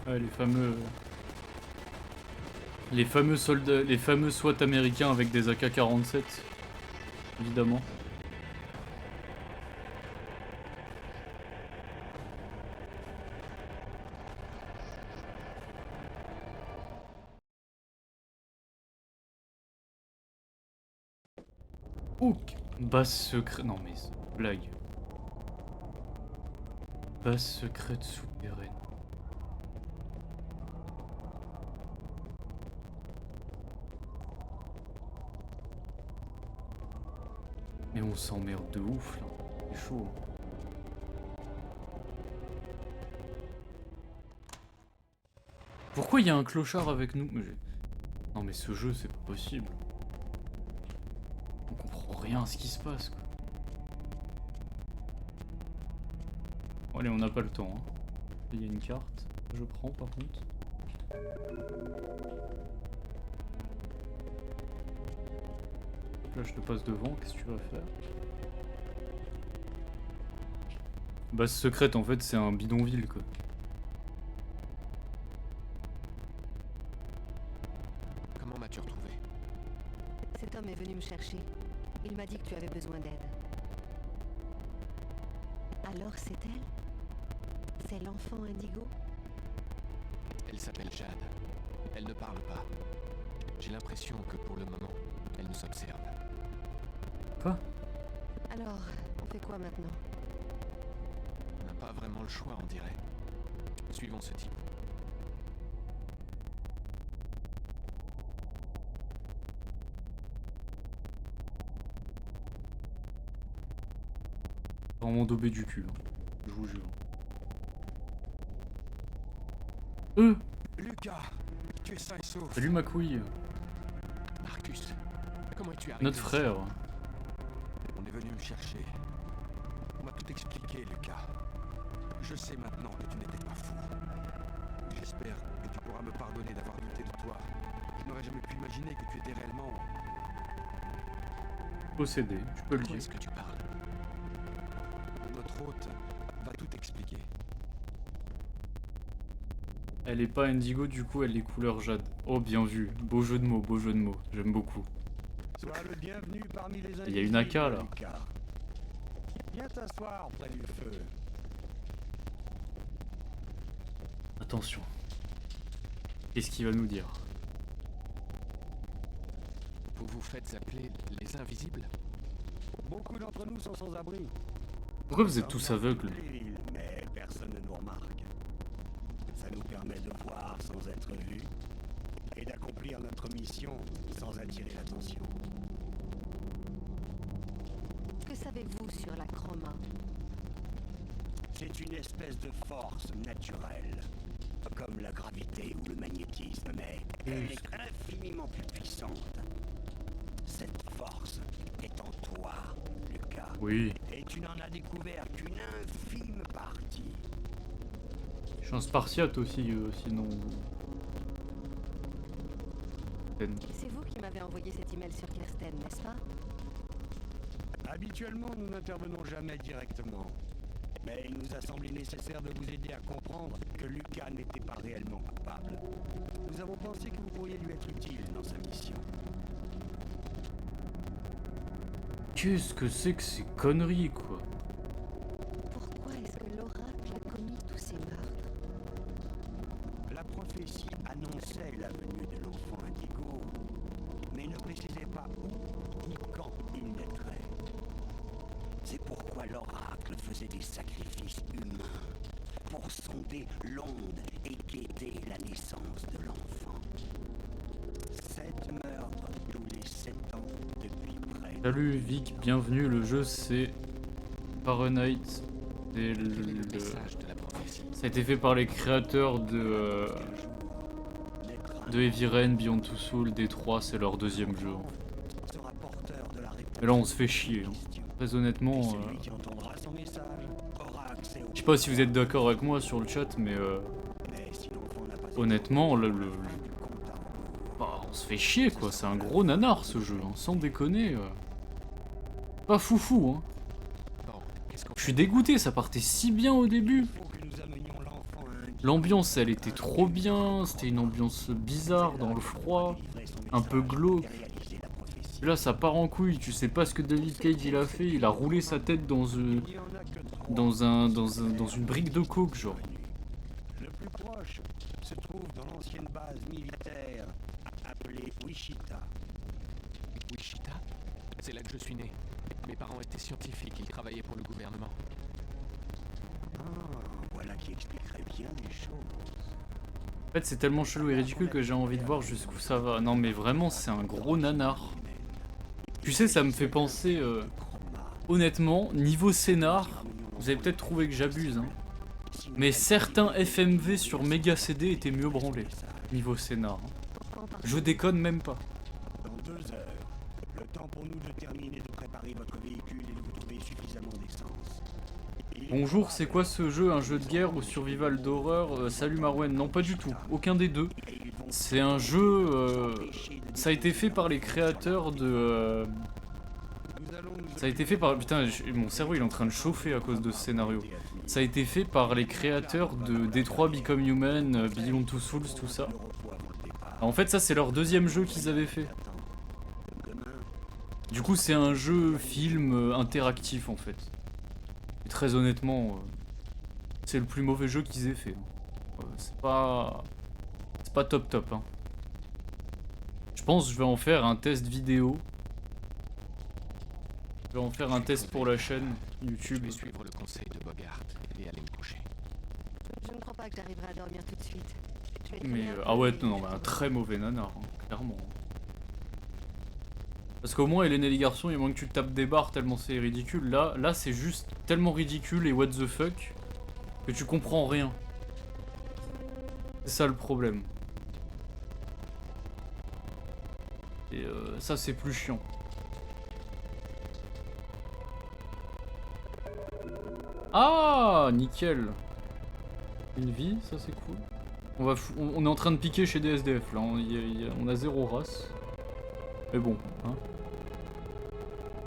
Ouais, les fameux soldats, les fameux SWAT américains avec des AK-47, évidemment. Ok, base secrète. Non mais blague. Base secrète souterraine. Mais on s'emmerde de ouf là. C'est chaud. Pourquoi il y a un clochard avec nous? Non mais ce jeu c'est pas possible. On comprend rien à ce qui se passe quoi. Bon, allez, on n'a pas le temps. Hein. Il y a une carte. Je prends par contre. Là je te passe devant, qu'est-ce que tu vas faire? Base secrète en fait c'est un bidonville quoi. Comment m'as-tu retrouvé? Cet homme est venu me chercher. Il m'a dit que tu avais besoin d'aide. Alors c'est elle? C'est l'enfant Indigo? Elle s'appelle Jade. Elle ne parle pas. J'ai l'impression que pour le moment, elle nous observe. Quoi? Alors, on fait quoi maintenant? On n'a pas vraiment le choix, on dirait. Suivons ce type. Vraiment daubé du cul, hein. Je vous jure. Lucas, tu es sain et sauf. Salut ma couille. Marcus, comment es-tu arrivé? Notre frère. On est venu me chercher. On m'a tout expliqué, Lucas. Je sais maintenant que tu n'étais pas fou. J'espère que tu pourras me pardonner d'avoir douté de toi. Je n'aurais jamais pu imaginer que tu étais réellement... Possédé, tu peux le dire. Est-ce que tu parles? Notre hôte va tout expliquer. Elle est pas indigo, du coup elle est couleur jade. Oh bien vu, beau jeu de mots, j'aime beaucoup. Sois le bienvenu parmi les Il y a une AK là. Lucas. Viens t'asseoir près du feu. Attention. Qu'est-ce qu'il va nous dire? Vous vous faites appeler les Invisibles? Beaucoup d'entre nous sont sans abri. Pourquoi vous êtes tous aveugles? Mais personne ne nous remarque. Ça nous permet de voir sans être vus et d'accomplir notre mission sans attirer l'attention. Que savez-vous sur la chroma? C'est une espèce de force naturelle, comme la gravité ou le magnétisme, mais elle est infiniment plus puissante. Cette force est en toi, Lucas. Oui. Et tu n'en as découvert qu'une infime partie. Je suis un spartiate aussi, sinon... C'est vous qui m'avez envoyé cet email sur Kirsten, n'est-ce pas? Habituellement, nous n'intervenons jamais directement. Mais il nous a semblé nécessaire de vous aider à comprendre que Lucas n'était pas réellement coupable. Nous avons pensé que vous pourriez lui être utile dans sa mission. Qu'est-ce que c'est que ces conneries, quoi? Pourquoi est-ce que l'oracle a commis tous ces meurtres? La prophétie annonçait la venue de l'enfant Indigo, mais ne précisait pas où ni quand il naîtrait. C'est pourquoi l'oracle faisait des sacrifices humains pour sonder l'onde et guetter la naissance de l'enfant. 7 meurtres tous les 7 ans depuis près. Salut Vic, bienvenue, le jeu c'est Fahrenheit. C'est Ça a été fait par les créateurs de Heavy Rain, Beyond Two Souls, D3, c'est leur deuxième jeu. Et là on se fait chier. Hein. Très honnêtement, je sais pas si vous êtes d'accord avec moi sur le chat, mais honnêtement, bah, on se fait chier quoi, c'est un gros nanar ce jeu, hein. Sans déconner. Pas foufou, hein. Je suis dégoûté, ça partait si bien au début. L'ambiance, elle était trop bien. C'était une ambiance bizarre, dans le froid, un peu glauque. Là, ça part en couille. Tu sais pas ce que David Cage il a fait. Il a roulé sa tête dans une brique de coke, genre. Le plus proche se trouve dans l'ancienne base militaire appelée Wichita. Wichita? C'est là que je suis né. Mes parents étaient scientifiques, ils travaillaient pour le gouvernement. Ah, voilà qui expliquerait bien les choses. En fait, c'est tellement chelou et ridicule que j'ai envie de voir jusqu'où ça va. Non, mais vraiment, c'est un gros nanar. Tu sais, ça me fait penser... honnêtement, niveau scénar, vous avez peut-être trouvé que j'abuse, hein. Mais certains FMV sur Mega CD étaient mieux branlés. Niveau scénar. Hein. Je déconne même pas. Dans 2 heures, le temps pour nous de terminer de préparer votre véhicule et de vous trouver suffisamment d'essence. Bonjour, c'est quoi ce jeu? Un jeu de guerre ou survival d'horreur? Salut Marwen, non pas du tout, aucun des deux. C'est un jeu... ça a été fait par les créateurs de... ça a été fait par... Putain, mon cerveau il est en train de chauffer à cause de ce scénario. Ça a été fait par les créateurs de Detroit Become Human, Beyond Two Souls, tout ça. En fait, ça c'est leur deuxième jeu qu'ils avaient fait. Du coup, c'est un jeu film interactif en fait. Et très honnêtement, c'est le plus mauvais jeu qu'ils aient fait. C'est pas top top. Hein. Je pense que je vais en faire un test vidéo. Je vais en faire un test pour la chaîne YouTube. Je vais suivre le conseil de Bogart et aller me coucher. Je ne crois pas que j'arriverai à dormir tout de suite. Mais ah ouais, non, un très mauvais nanar, hein, clairement. Parce qu'au moins, Hélène et les garçons, il manque que tu te tapes des barres tellement c'est ridicule. Là c'est juste tellement ridicule et what the fuck que tu comprends rien. C'est ça le problème. Et ça c'est plus chiant. Ah, nickel. Une vie, ça c'est cool. On est en train de piquer chez des SDF là, on a 0 race. Mais bon, hein.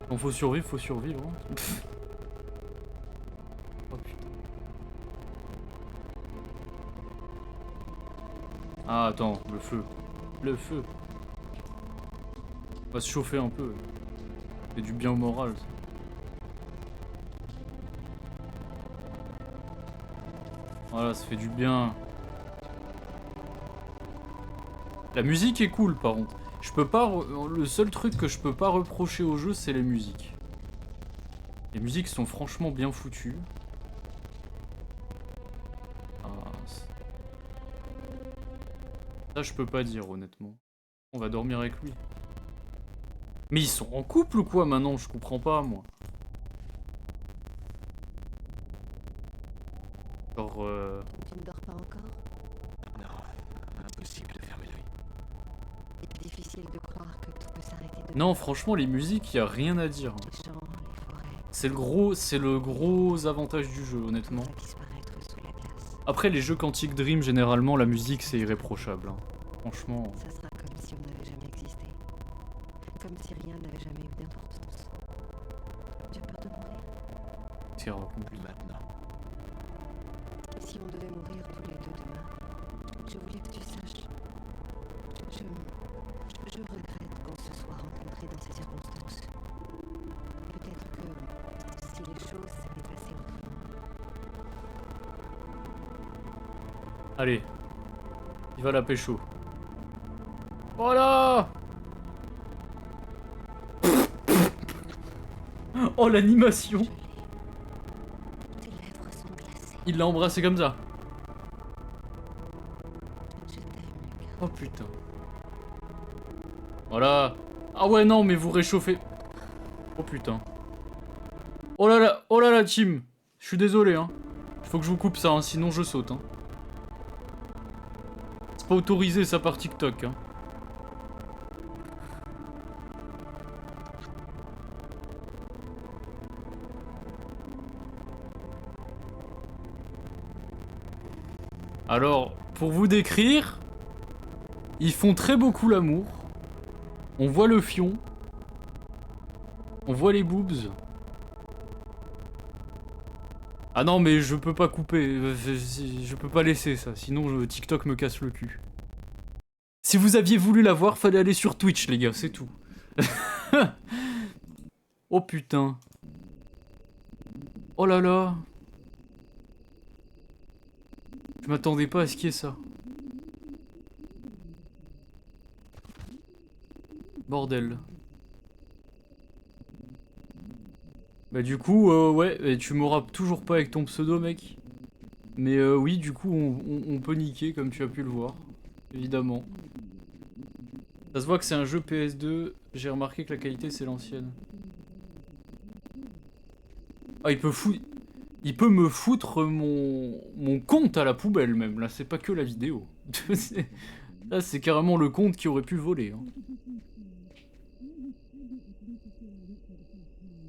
Quand faut survivre, faut survivre. Hein. Oh putain. Ah attends, le feu. Le feu. On va se chauffer un peu. C'est du bien au moral. Ça. Voilà, ça fait du bien. La musique est cool par contre. Je peux pas... Le seul truc que je peux pas reprocher au jeu, c'est les musiques. Les musiques sont franchement bien foutues. Ah, ça, je peux pas dire, honnêtement. On va dormir avec lui. Mais ils sont en couple ou quoi maintenant? Je comprends pas, moi. Genre... Tu ne dors pas encore? Non, impossible de fermer l'œil. C'est difficile de croire que tout peut s'arrêter de... Non, franchement, les musiques, y a rien à dire. C'est le gros avantage du jeu, honnêtement. Après, les jeux Quantic Dream, généralement, la musique, c'est irréprochable. Hein. Franchement... Ça sera comme si on n'avait jamais existé. Comme si rien n'avait jamais eu d'importance. J'ai peur de mourir. C'est plus maintenant. Si on devait mourir tous les deux demain, je voulais que tu saches... Je regrette qu'on se soit rencontrés dans ces circonstances. Peut-être que si les choses s'étaient passées autrement... Allez. Il va la pécho. Voilà. Oh, l'animation. Il l'a embrassé comme ça. Oh putain. Voilà. Ah ouais, non, mais vous réchauffez. Oh putain. Oh là là, team. Je suis désolé, hein. Il faut que je vous coupe ça, hein, sinon je saute, hein. C'est pas autorisé ça par TikTok, hein. Alors, pour vous décrire, ils font très beaucoup l'amour. On voit le fion. On voit les boobs. Ah non, mais je peux pas couper. Je peux pas laisser ça. Sinon, TikTok me casse le cul. Si vous aviez voulu la voir, fallait aller sur Twitch, les gars, c'est tout. Oh putain. Oh là là. Je m'attendais pas à ce qu'il y ait ça. Bordel. Bah du coup, ouais, et tu m'auras toujours pas avec ton pseudo, mec. Mais oui, du coup, on peut niquer, comme tu as pu le voir. Évidemment. Ça se voit que c'est un jeu PS2. J'ai remarqué que la qualité, c'est l'ancienne. Ah, il peut me foutre mon compte à la poubelle, même. Là, c'est pas que la vidéo. Là, c'est carrément le compte qui aurait pu voler. Hein.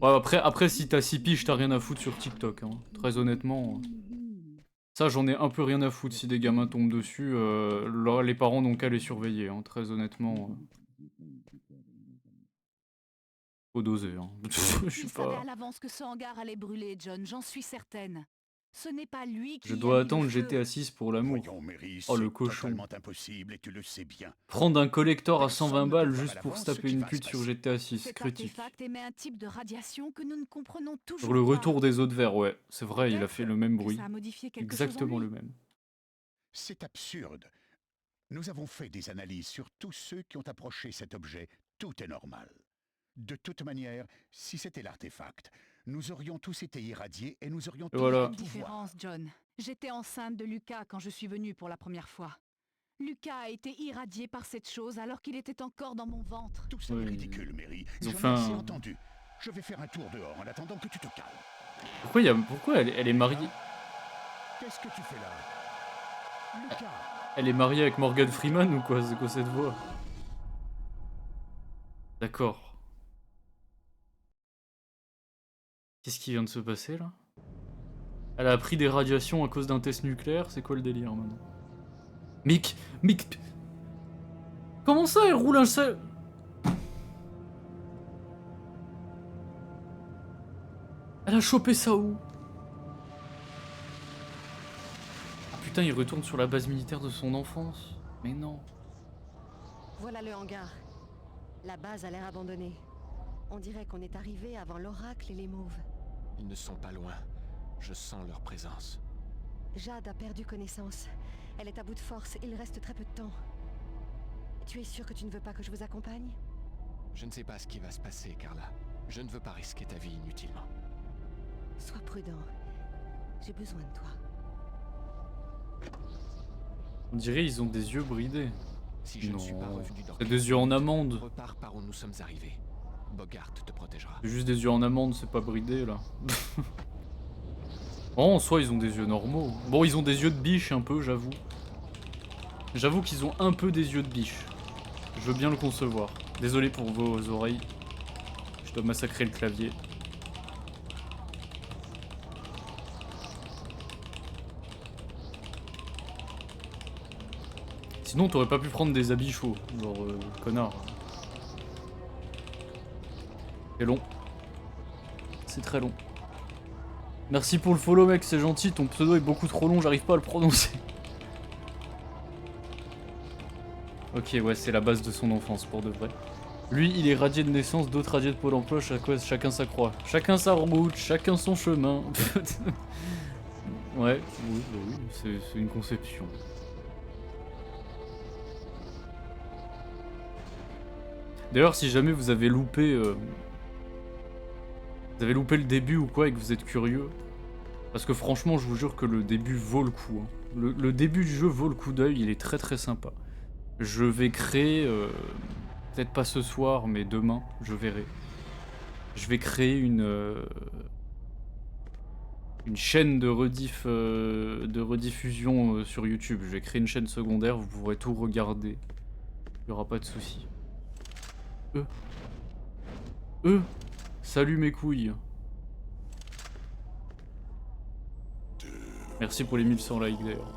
Ouais, après, si t'as 6 piges, t'as rien à foutre sur TikTok. Hein. Très honnêtement. Ça, j'en ai un peu rien à foutre si des gamins tombent dessus. Les parents n'ont qu'à les surveiller. Hein. Très honnêtement. Faut doser. Hein. Je sais Il savait pas. à l'avance que ce hangar allait brûler, John, j'en suis certaine. Ce n'est pas lui qui Je a dois mis attendre le feu. GTA 6 pour l'amour. Voyons, Mary, Oh le c'est cochon. totalement impossible et tu le sais bien. Prendre un collector à Personne 120 ne balles peut voir juste à pour se l'avance taper ce qui une va se pute sur passer. GTA 6, Cet critique. artefact émet un type de radiation que nous ne comprenons toujours Sur le pas. retour des eaux de verre, ouais. C'est vrai, il a Peut-être fait le même que bruit. ça a modifié quelque chose en Exactement lui. le même. C'est absurde. Nous avons fait des analyses sur tous ceux qui ont approché cet objet. Tout est normal. De toute manière, si c'était l'artefact, nous aurions tous été irradiés et nous aurions tous voilà. le pouvoir. Différence, John. J'étais enceinte de Lucas quand je suis venue pour la première fois. Lucas a été irradié par cette chose alors qu'il était encore dans mon ventre. Tout ça Oui. est ridicule, Mary. Ils ont J'en fait ai assez un- entendu. Je vais faire un tour dehors en attendant que tu te calmes. Pourquoi elle est mariée? Qu'est-ce que tu fais là, Lucas? Elle est mariée avec Morgan Freeman ou quoi? C'est quoi cette voix? D'accord. Qu'est-ce qui vient de se passer là? Elle a pris des radiations à cause d'un test nucléaire, c'est quoi le délire maintenant? Mick. Comment ça elle roule un seul? Elle a chopé ça où? Ah putain, il retourne sur la base militaire de son enfance. Mais non. Voilà le hangar. La base a l'air abandonnée. On dirait qu'on est arrivé avant l'oracle et les mauves. Ils ne sont pas loin. Je sens leur présence. Jade a perdu connaissance. Elle est à bout de force, il reste très peu de temps. Tu es sûr que tu ne veux pas que je vous accompagne? Je ne sais pas ce qui va se passer, Carla. Je ne veux pas risquer ta vie inutilement. Sois prudent. J'ai besoin de toi. On dirait ils ont des yeux bridés. Si je non. ne suis pas revenu dans C'est des yeux en amande. repars par où nous sommes arrivés. Bogart te protégera. C'est juste des yeux en amande, c'est pas bridé là. Oh, en soi, ils ont des yeux normaux. Bon, ils ont des yeux de biche un peu, j'avoue. J'avoue qu'ils ont un peu des yeux de biche. Je veux bien le concevoir. Désolé pour vos oreilles. Je dois massacrer le clavier. Sinon, t'aurais pas pu prendre des habits chauds. Genre, connard. C'est long. C'est très long. Merci pour le follow, mec, c'est gentil. Ton pseudo est beaucoup trop long, j'arrive pas à le prononcer. Ok, ouais, c'est la base de son enfance, pour de vrai. Lui, il est radié de naissance, d'autres radiés de Pôle emploi, chacun sa croix. Chacun sa route, chacun son chemin. Ouais, oui, c'est une conception. D'ailleurs, si jamais vous avez loupé... Vous avez loupé le début ou quoi et que vous êtes curieux, parce que franchement je vous jure que le début vaut le coup. Hein. Le début du jeu vaut le coup d'œil, il est très très sympa. Je vais créer, peut-être pas ce soir mais demain, je verrai. Je vais créer une chaîne de rediffusion sur YouTube. Je vais créer une chaîne secondaire, vous pourrez tout regarder. Il n'y aura pas de souci. Salut mes couilles. Merci pour les 1100 likes d'ailleurs.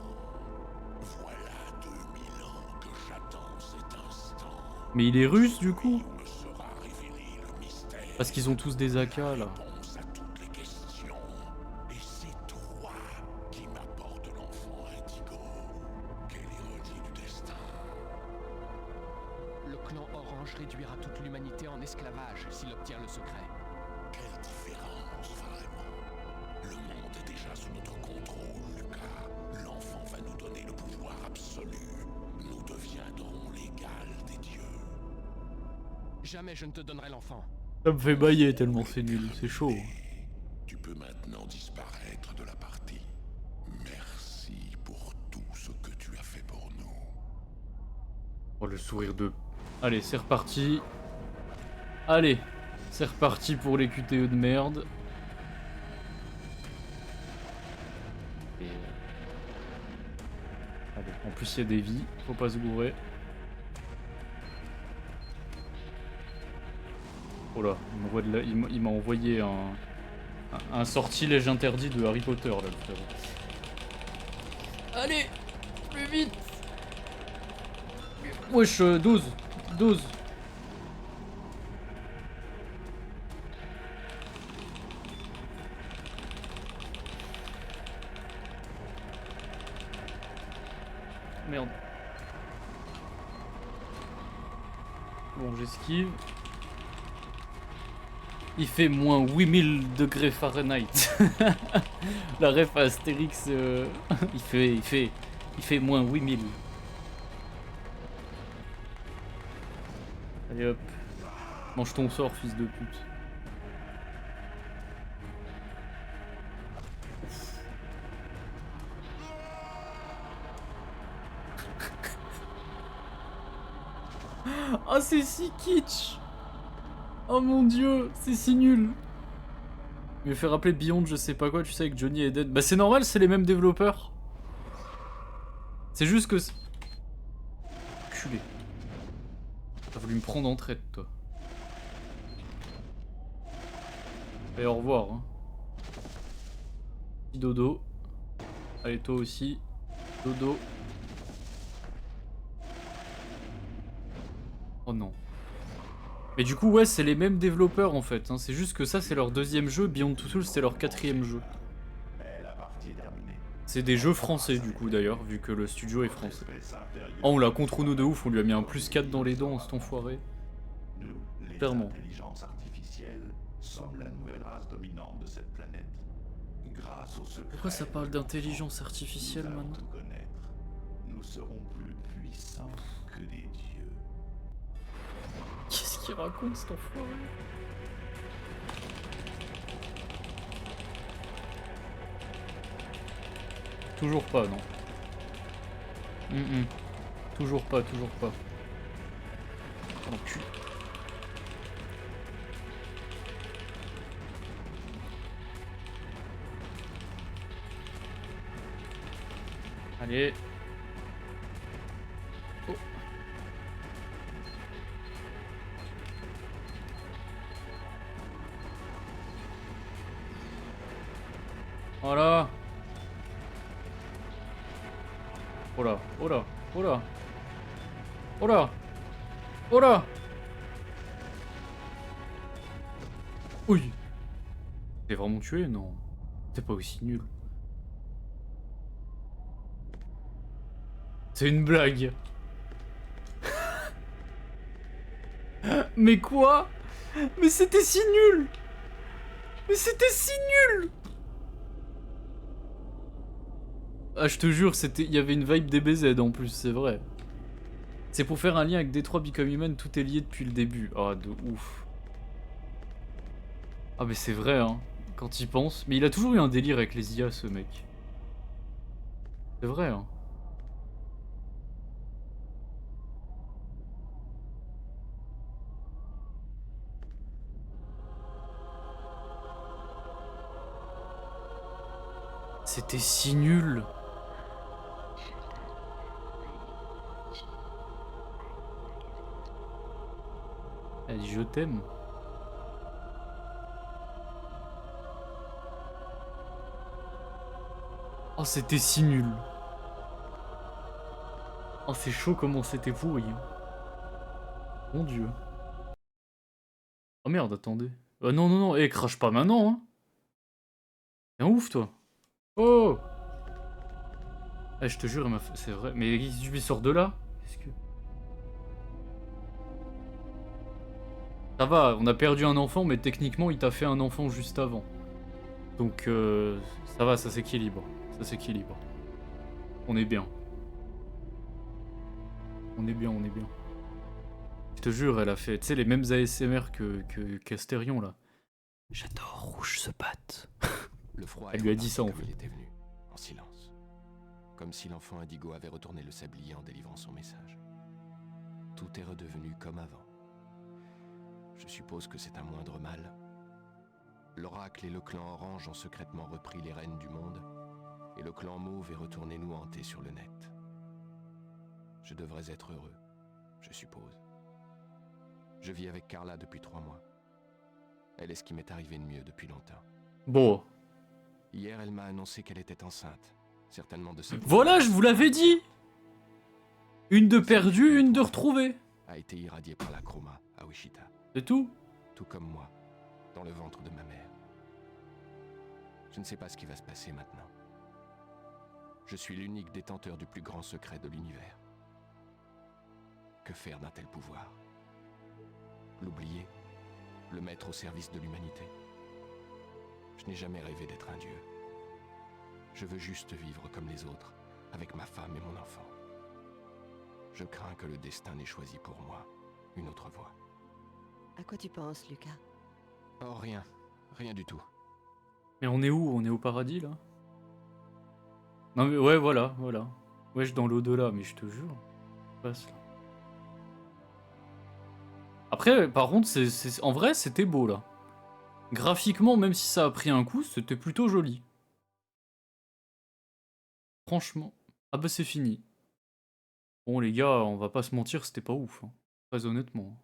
Voilà 2000 ans que j'attends cet instant. Mais il est russe du coup? Il me sera révélé le mystère. Parce qu'ils ont tous des AK là. Réponse à toutes les questions. Et c'est toi clan Orange réduira toute l'humanité en esclavage s'il obtient le secret. Quelle différence, vraiment? Le monde est déjà sous notre contrôle, Lucas. L'enfant va nous donner le pouvoir absolu. Nous deviendrons l'égal des dieux. Jamais je ne te donnerai l'enfant. Ça me fait bailler tellement c'est nul, c'est chaud. Tu peux maintenant disparaître de la partie. Merci pour tout ce que tu as fait pour nous. Oh, le sourire de... Allez, c'est reparti. Allez, c'est reparti pour les QTE de merde. Et... Allez, en plus il y a des vies, faut pas se gourer. Oh là, il m'a envoyé un sortilège interdit de Harry Potter là, le frérot. Allez, plus vite. Wesh, 12. Merde. Bon, j'esquive. Il fait moins 8000 degrés Fahrenheit. La ref à Astérix, il fait moins 8000. Allez hop. Mange ton sort, fils de pute. Ah, c'est si kitsch. Oh mon dieu, c'est si nul. Il me fait rappeler Beyond, je sais pas quoi, tu sais, avec Johnny et Eden. Bah c'est normal, c'est les mêmes développeurs. C'est juste que... Culé. T'as voulu me prendre en traite, toi. Et au revoir. Hein. Petit dodo. Allez, toi aussi. Dodo. Oh non. Mais du coup, ouais, c'est les mêmes développeurs en fait. Hein. C'est juste que ça, c'est leur deuxième jeu. Beyond Two Souls, c'est leur quatrième jeu. C'est des jeux français du coup d'ailleurs, vu que le studio est français. Oh, on l'a contre nous de ouf, on lui a mis un plus 4 dans les dents, cet enfoiré. Clairement. Pourquoi ça parle d'intelligence artificielle maintenant? Nous serons plus puissants que des dieux. Qu'est-ce qu'il raconte cet enfoiré? Toujours pas, non. Toujours pas, toujours pas. Oh, cul. Allez. Oh. Voilà. Oh là, oh là, oh là. Oh là. Oh là. Oui. T'es vraiment tué? Non. T'es pas aussi nul. C'est une blague. Mais quoi? Mais c'était si nul. Mais c'était si nul. Ah, je te jure, il y avait une vibe DBZ en plus, c'est vrai. C'est pour faire un lien avec Detroit Become Human, tout est lié depuis le début. Ah, de ouf. Ah, mais c'est vrai, hein, quand il pense. Mais il a toujours eu un délire avec les IA, ce mec. C'est vrai, hein. C'était si nul. Elle dit je t'aime. Oh, c'était si nul. Oh, c'est chaud comment c'était pourri. Mon dieu. Oh merde, attendez. Non, non, non, eh, crache pas maintenant, hein. T'es un ouf, toi. Oh! Eh, je te jure, c'est vrai. Mais tu sors de là? Qu'est-ce que... Ça va, on a perdu un enfant, mais techniquement, il t'a fait un enfant juste avant. Donc, ça va, ça s'équilibre. Ça s'équilibre. On est bien. On est bien, on est bien. Je te jure, elle a fait, tu sais, les mêmes ASMR que Casterion, là. J'adore Rouge se batte. Le froid Elle lui a dit ça, en comme fait. il était venu, en silence. Comme si l'enfant indigo avait retourné le sablier en délivrant son message. Tout est redevenu comme avant. Je suppose que c'est un moindre mal. L'oracle et le clan orange ont secrètement repris les rênes du monde, et le clan mauve est retourné nous hanter sur le net. Je devrais être heureux, je suppose. Je vis avec Carla depuis 3 mois. Elle est ce qui m'est arrivé de mieux depuis longtemps. Bon. Hier, elle m'a annoncé qu'elle était enceinte. Certainement de cette... Voilà, je vous l'avais dit! Une de perdue, une de retrouvée. A été irradiée par la chroma à Wichita. C'est tout? Tout comme moi, dans le ventre de ma mère. Je ne sais pas ce qui va se passer maintenant. Je suis l'unique détenteur du plus grand secret de l'univers. Que faire d'un tel pouvoir? L'oublier? Le mettre au service de l'humanité? Je n'ai jamais rêvé d'être un dieu. Je veux juste vivre comme les autres, avec ma femme et mon enfant. Je crains que le destin n'ait choisi pour moi une autre voie. À quoi tu penses, Lucas? Oh, rien. Rien du tout. Mais on est où? On est au paradis, là? Non mais ouais, voilà, voilà. Ouais, je suis dans l'au-delà, mais je te jure. Passe là. Après, par contre, en vrai, c'était beau, là. Graphiquement, même si ça a pris un coup, c'était plutôt joli. Franchement. Ah bah c'est fini. Bon les gars, on va pas se mentir, c'était pas ouf. Hein. Très honnêtement.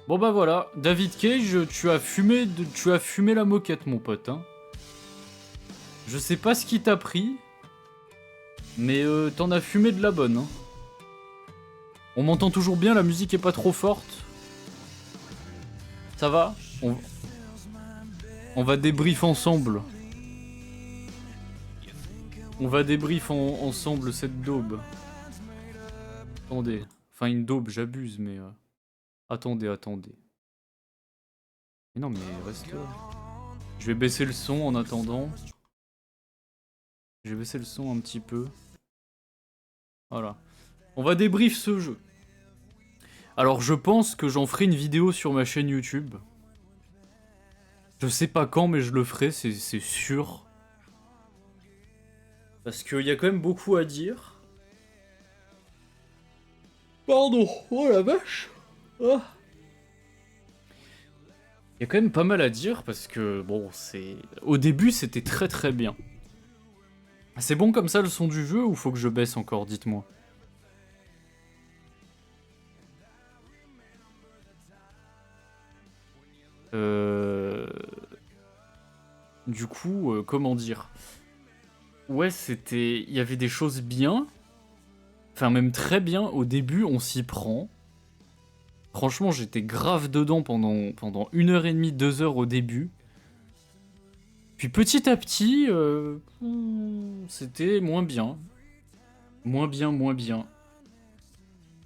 Bon bah voilà, David Cage, tu as fumé la moquette, mon pote. Hein. Je sais pas ce qui t'a pris, mais t'en as fumé de la bonne. Hein. On m'entend toujours bien, la musique est pas trop forte. Ça va? On va débrief ensemble. On va débrief ensemble cette daube. Attendez. Enfin, une daube, j'abuse, mais... Attendez. Mais non, mais reste là. Je vais baisser le son en attendant. Je vais baisser le son un petit peu. Voilà. On va débrief ce jeu. Alors, je pense que j'en ferai une vidéo sur ma chaîne YouTube. Je sais pas quand, mais je le ferai, c'est sûr. Parce qu'il y a quand même beaucoup à dire. Pardon, oh la vache. Oh. Il y a quand même pas mal à dire parce que, bon, c'est... Au début, c'était très très bien. C'est bon comme ça le son du jeu ou faut que je baisse encore, dites-moi. Du coup, comment dire? Ouais, c'était... Il y avait des choses bien. Enfin, même très bien. Au début, on s'y prend. Franchement, j'étais grave dedans pendant 1h30, 2 heures au début. Puis petit à petit, c'était moins bien. Moins bien.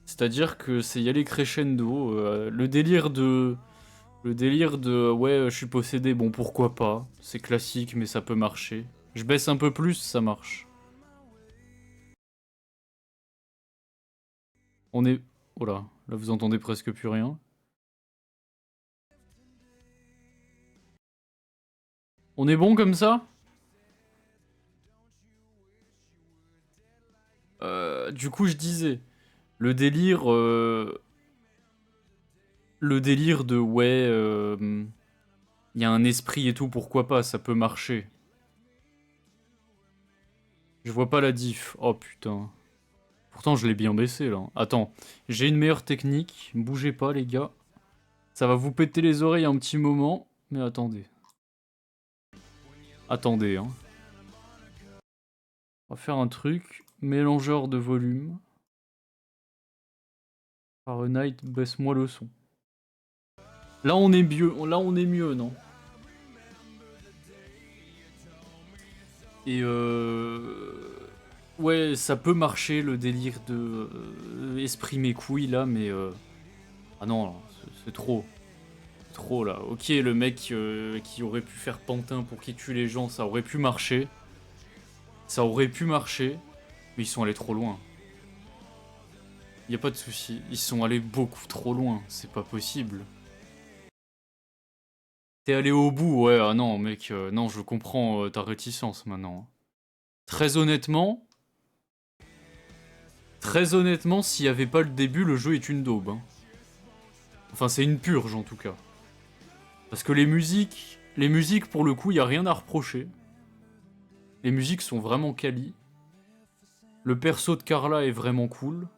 C'est-à-dire que c'est y aller crescendo. Le délire de ouais, je suis possédé, bon pourquoi pas. C'est classique, mais ça peut marcher. Je baisse un peu plus, ça marche. On est... Oh là, là vous entendez presque plus rien. On est bon comme ça? Du coup, je disais, le délire de ouais, y a un esprit et tout, pourquoi pas, ça peut marcher. Je vois pas la diff. Oh putain. Pourtant, je l'ai bien baissé là. Attends, j'ai une meilleure technique. Bougez pas, les gars. Ça va vous péter les oreilles un petit moment. Mais attendez. Attendez, hein. On va faire un truc. Mélangeur de volume. Fahrenheit, baisse-moi le son. Là, on est mieux. Là, on est mieux, non? Et ouais, ça peut marcher le délire de esprit mes couilles là, mais ah non, c'est trop. Trop là. Ok, le mec qui aurait pu faire pantin pour qu'il tue les gens, ça aurait pu marcher. Ça aurait pu marcher. Mais ils sont allés trop loin. Y a pas de souci. Ils sont allés beaucoup trop loin. C'est pas possible. T'es allé au bout, ouais. Ah non, mec. Non, je comprends ta réticence maintenant. Très honnêtement. Très honnêtement, s'il y avait pas le début, le jeu est une daube. Hein. Enfin, c'est une purge en tout cas. Parce que les musiques pour le coup, y a rien à reprocher. Les musiques sont vraiment quali. Le perso de Carla est vraiment cool.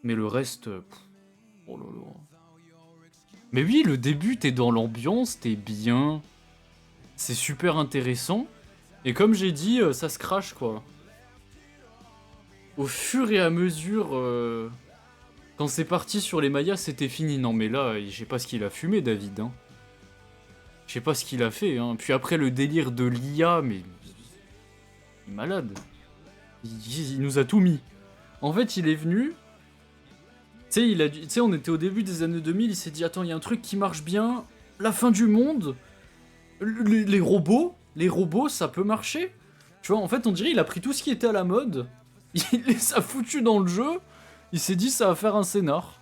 Mais le reste... oh là là. Mais oui, le début, t'es dans l'ambiance, t'es bien. C'est super intéressant. Et comme j'ai dit, ça se crache, quoi. Au fur et à mesure... quand c'est parti sur les Mayas, c'était fini. Non mais là, je sais pas ce qu'il a fumé, David. Hein. Je sais pas ce qu'il a fait. Hein. Puis après, le délire de l'IA, mais... il est malade. Il nous a tout mis. En fait, il est venu... Tu sais, on était au début des années 2000, il s'est dit, attends, il y a un truc qui marche bien, la fin du monde, les robots, ça peut marcher. Tu vois, en fait, on dirait il a pris tout ce qui était à la mode, il les a foutus dans le jeu, il s'est dit, ça va faire un scénar.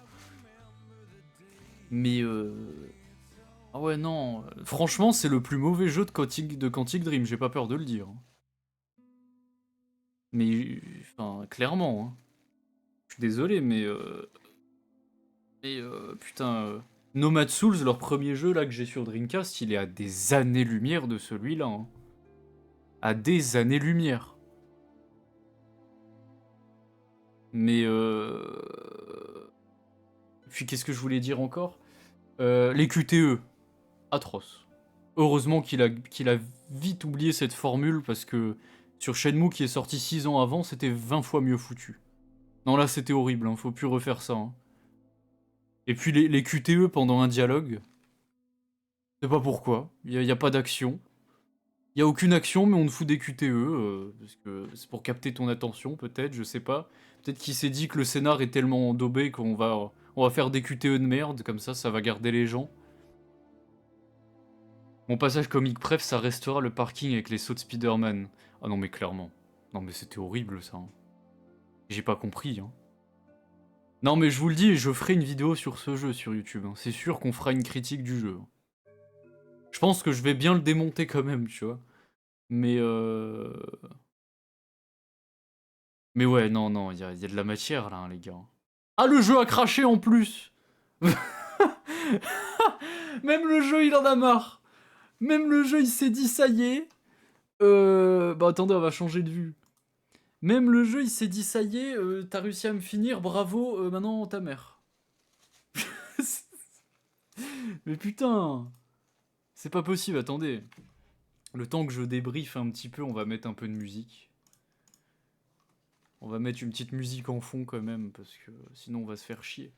Mais ah ouais, non, franchement, c'est le plus mauvais jeu de Quantic Dream, j'ai pas peur de le dire. Mais, enfin, clairement, hein. Je suis désolé, mais... putain, Nomad Souls, leur premier jeu là que j'ai sur Dreamcast, il est à des années-lumière de celui-là. Hein. À des années-lumière. Mais puis qu'est-ce que je voulais dire encore? Les QTE, atroce. Heureusement qu'il a vite oublié cette formule parce que sur Shenmue qui est sorti 6 ans avant, c'était 20 fois mieux foutu. Non là c'était horrible, hein, faut plus refaire ça. Hein. Et puis les QTE pendant un dialogue, je sais pas pourquoi, il y a pas d'action. Il y a aucune action mais on te fout des QTE, parce que c'est pour capter ton attention peut-être, je sais pas. Peut-être qu'il s'est dit que le scénar est tellement daubé qu'on va faire des QTE de merde, comme ça va garder les gens. Mon passage comic préf, ça restera le parking avec les sauts de Spider-Man. Ah non mais clairement. Non mais c'était horrible ça. Hein. J'ai pas compris. Hein. Non mais je vous le dis, je ferai une vidéo sur ce jeu sur YouTube. Hein. C'est sûr qu'on fera une critique du jeu. Je pense que je vais bien le démonter quand même, tu vois. Mais ouais, non, il y a de la matière là, hein, les gars. Ah, le jeu a craché en plus. Même le jeu, il en a marre. Même le jeu, il s'est dit, ça y est. Bah attendez, on va changer de vue. Même le jeu, il s'est dit, ça y est, t'as réussi à me finir, bravo, maintenant ta mère. Mais putain, c'est pas possible, attendez. Le temps que je débriefe un petit peu, on va mettre un peu de musique. On va mettre une petite musique en fond quand même, parce que sinon on va se faire chier.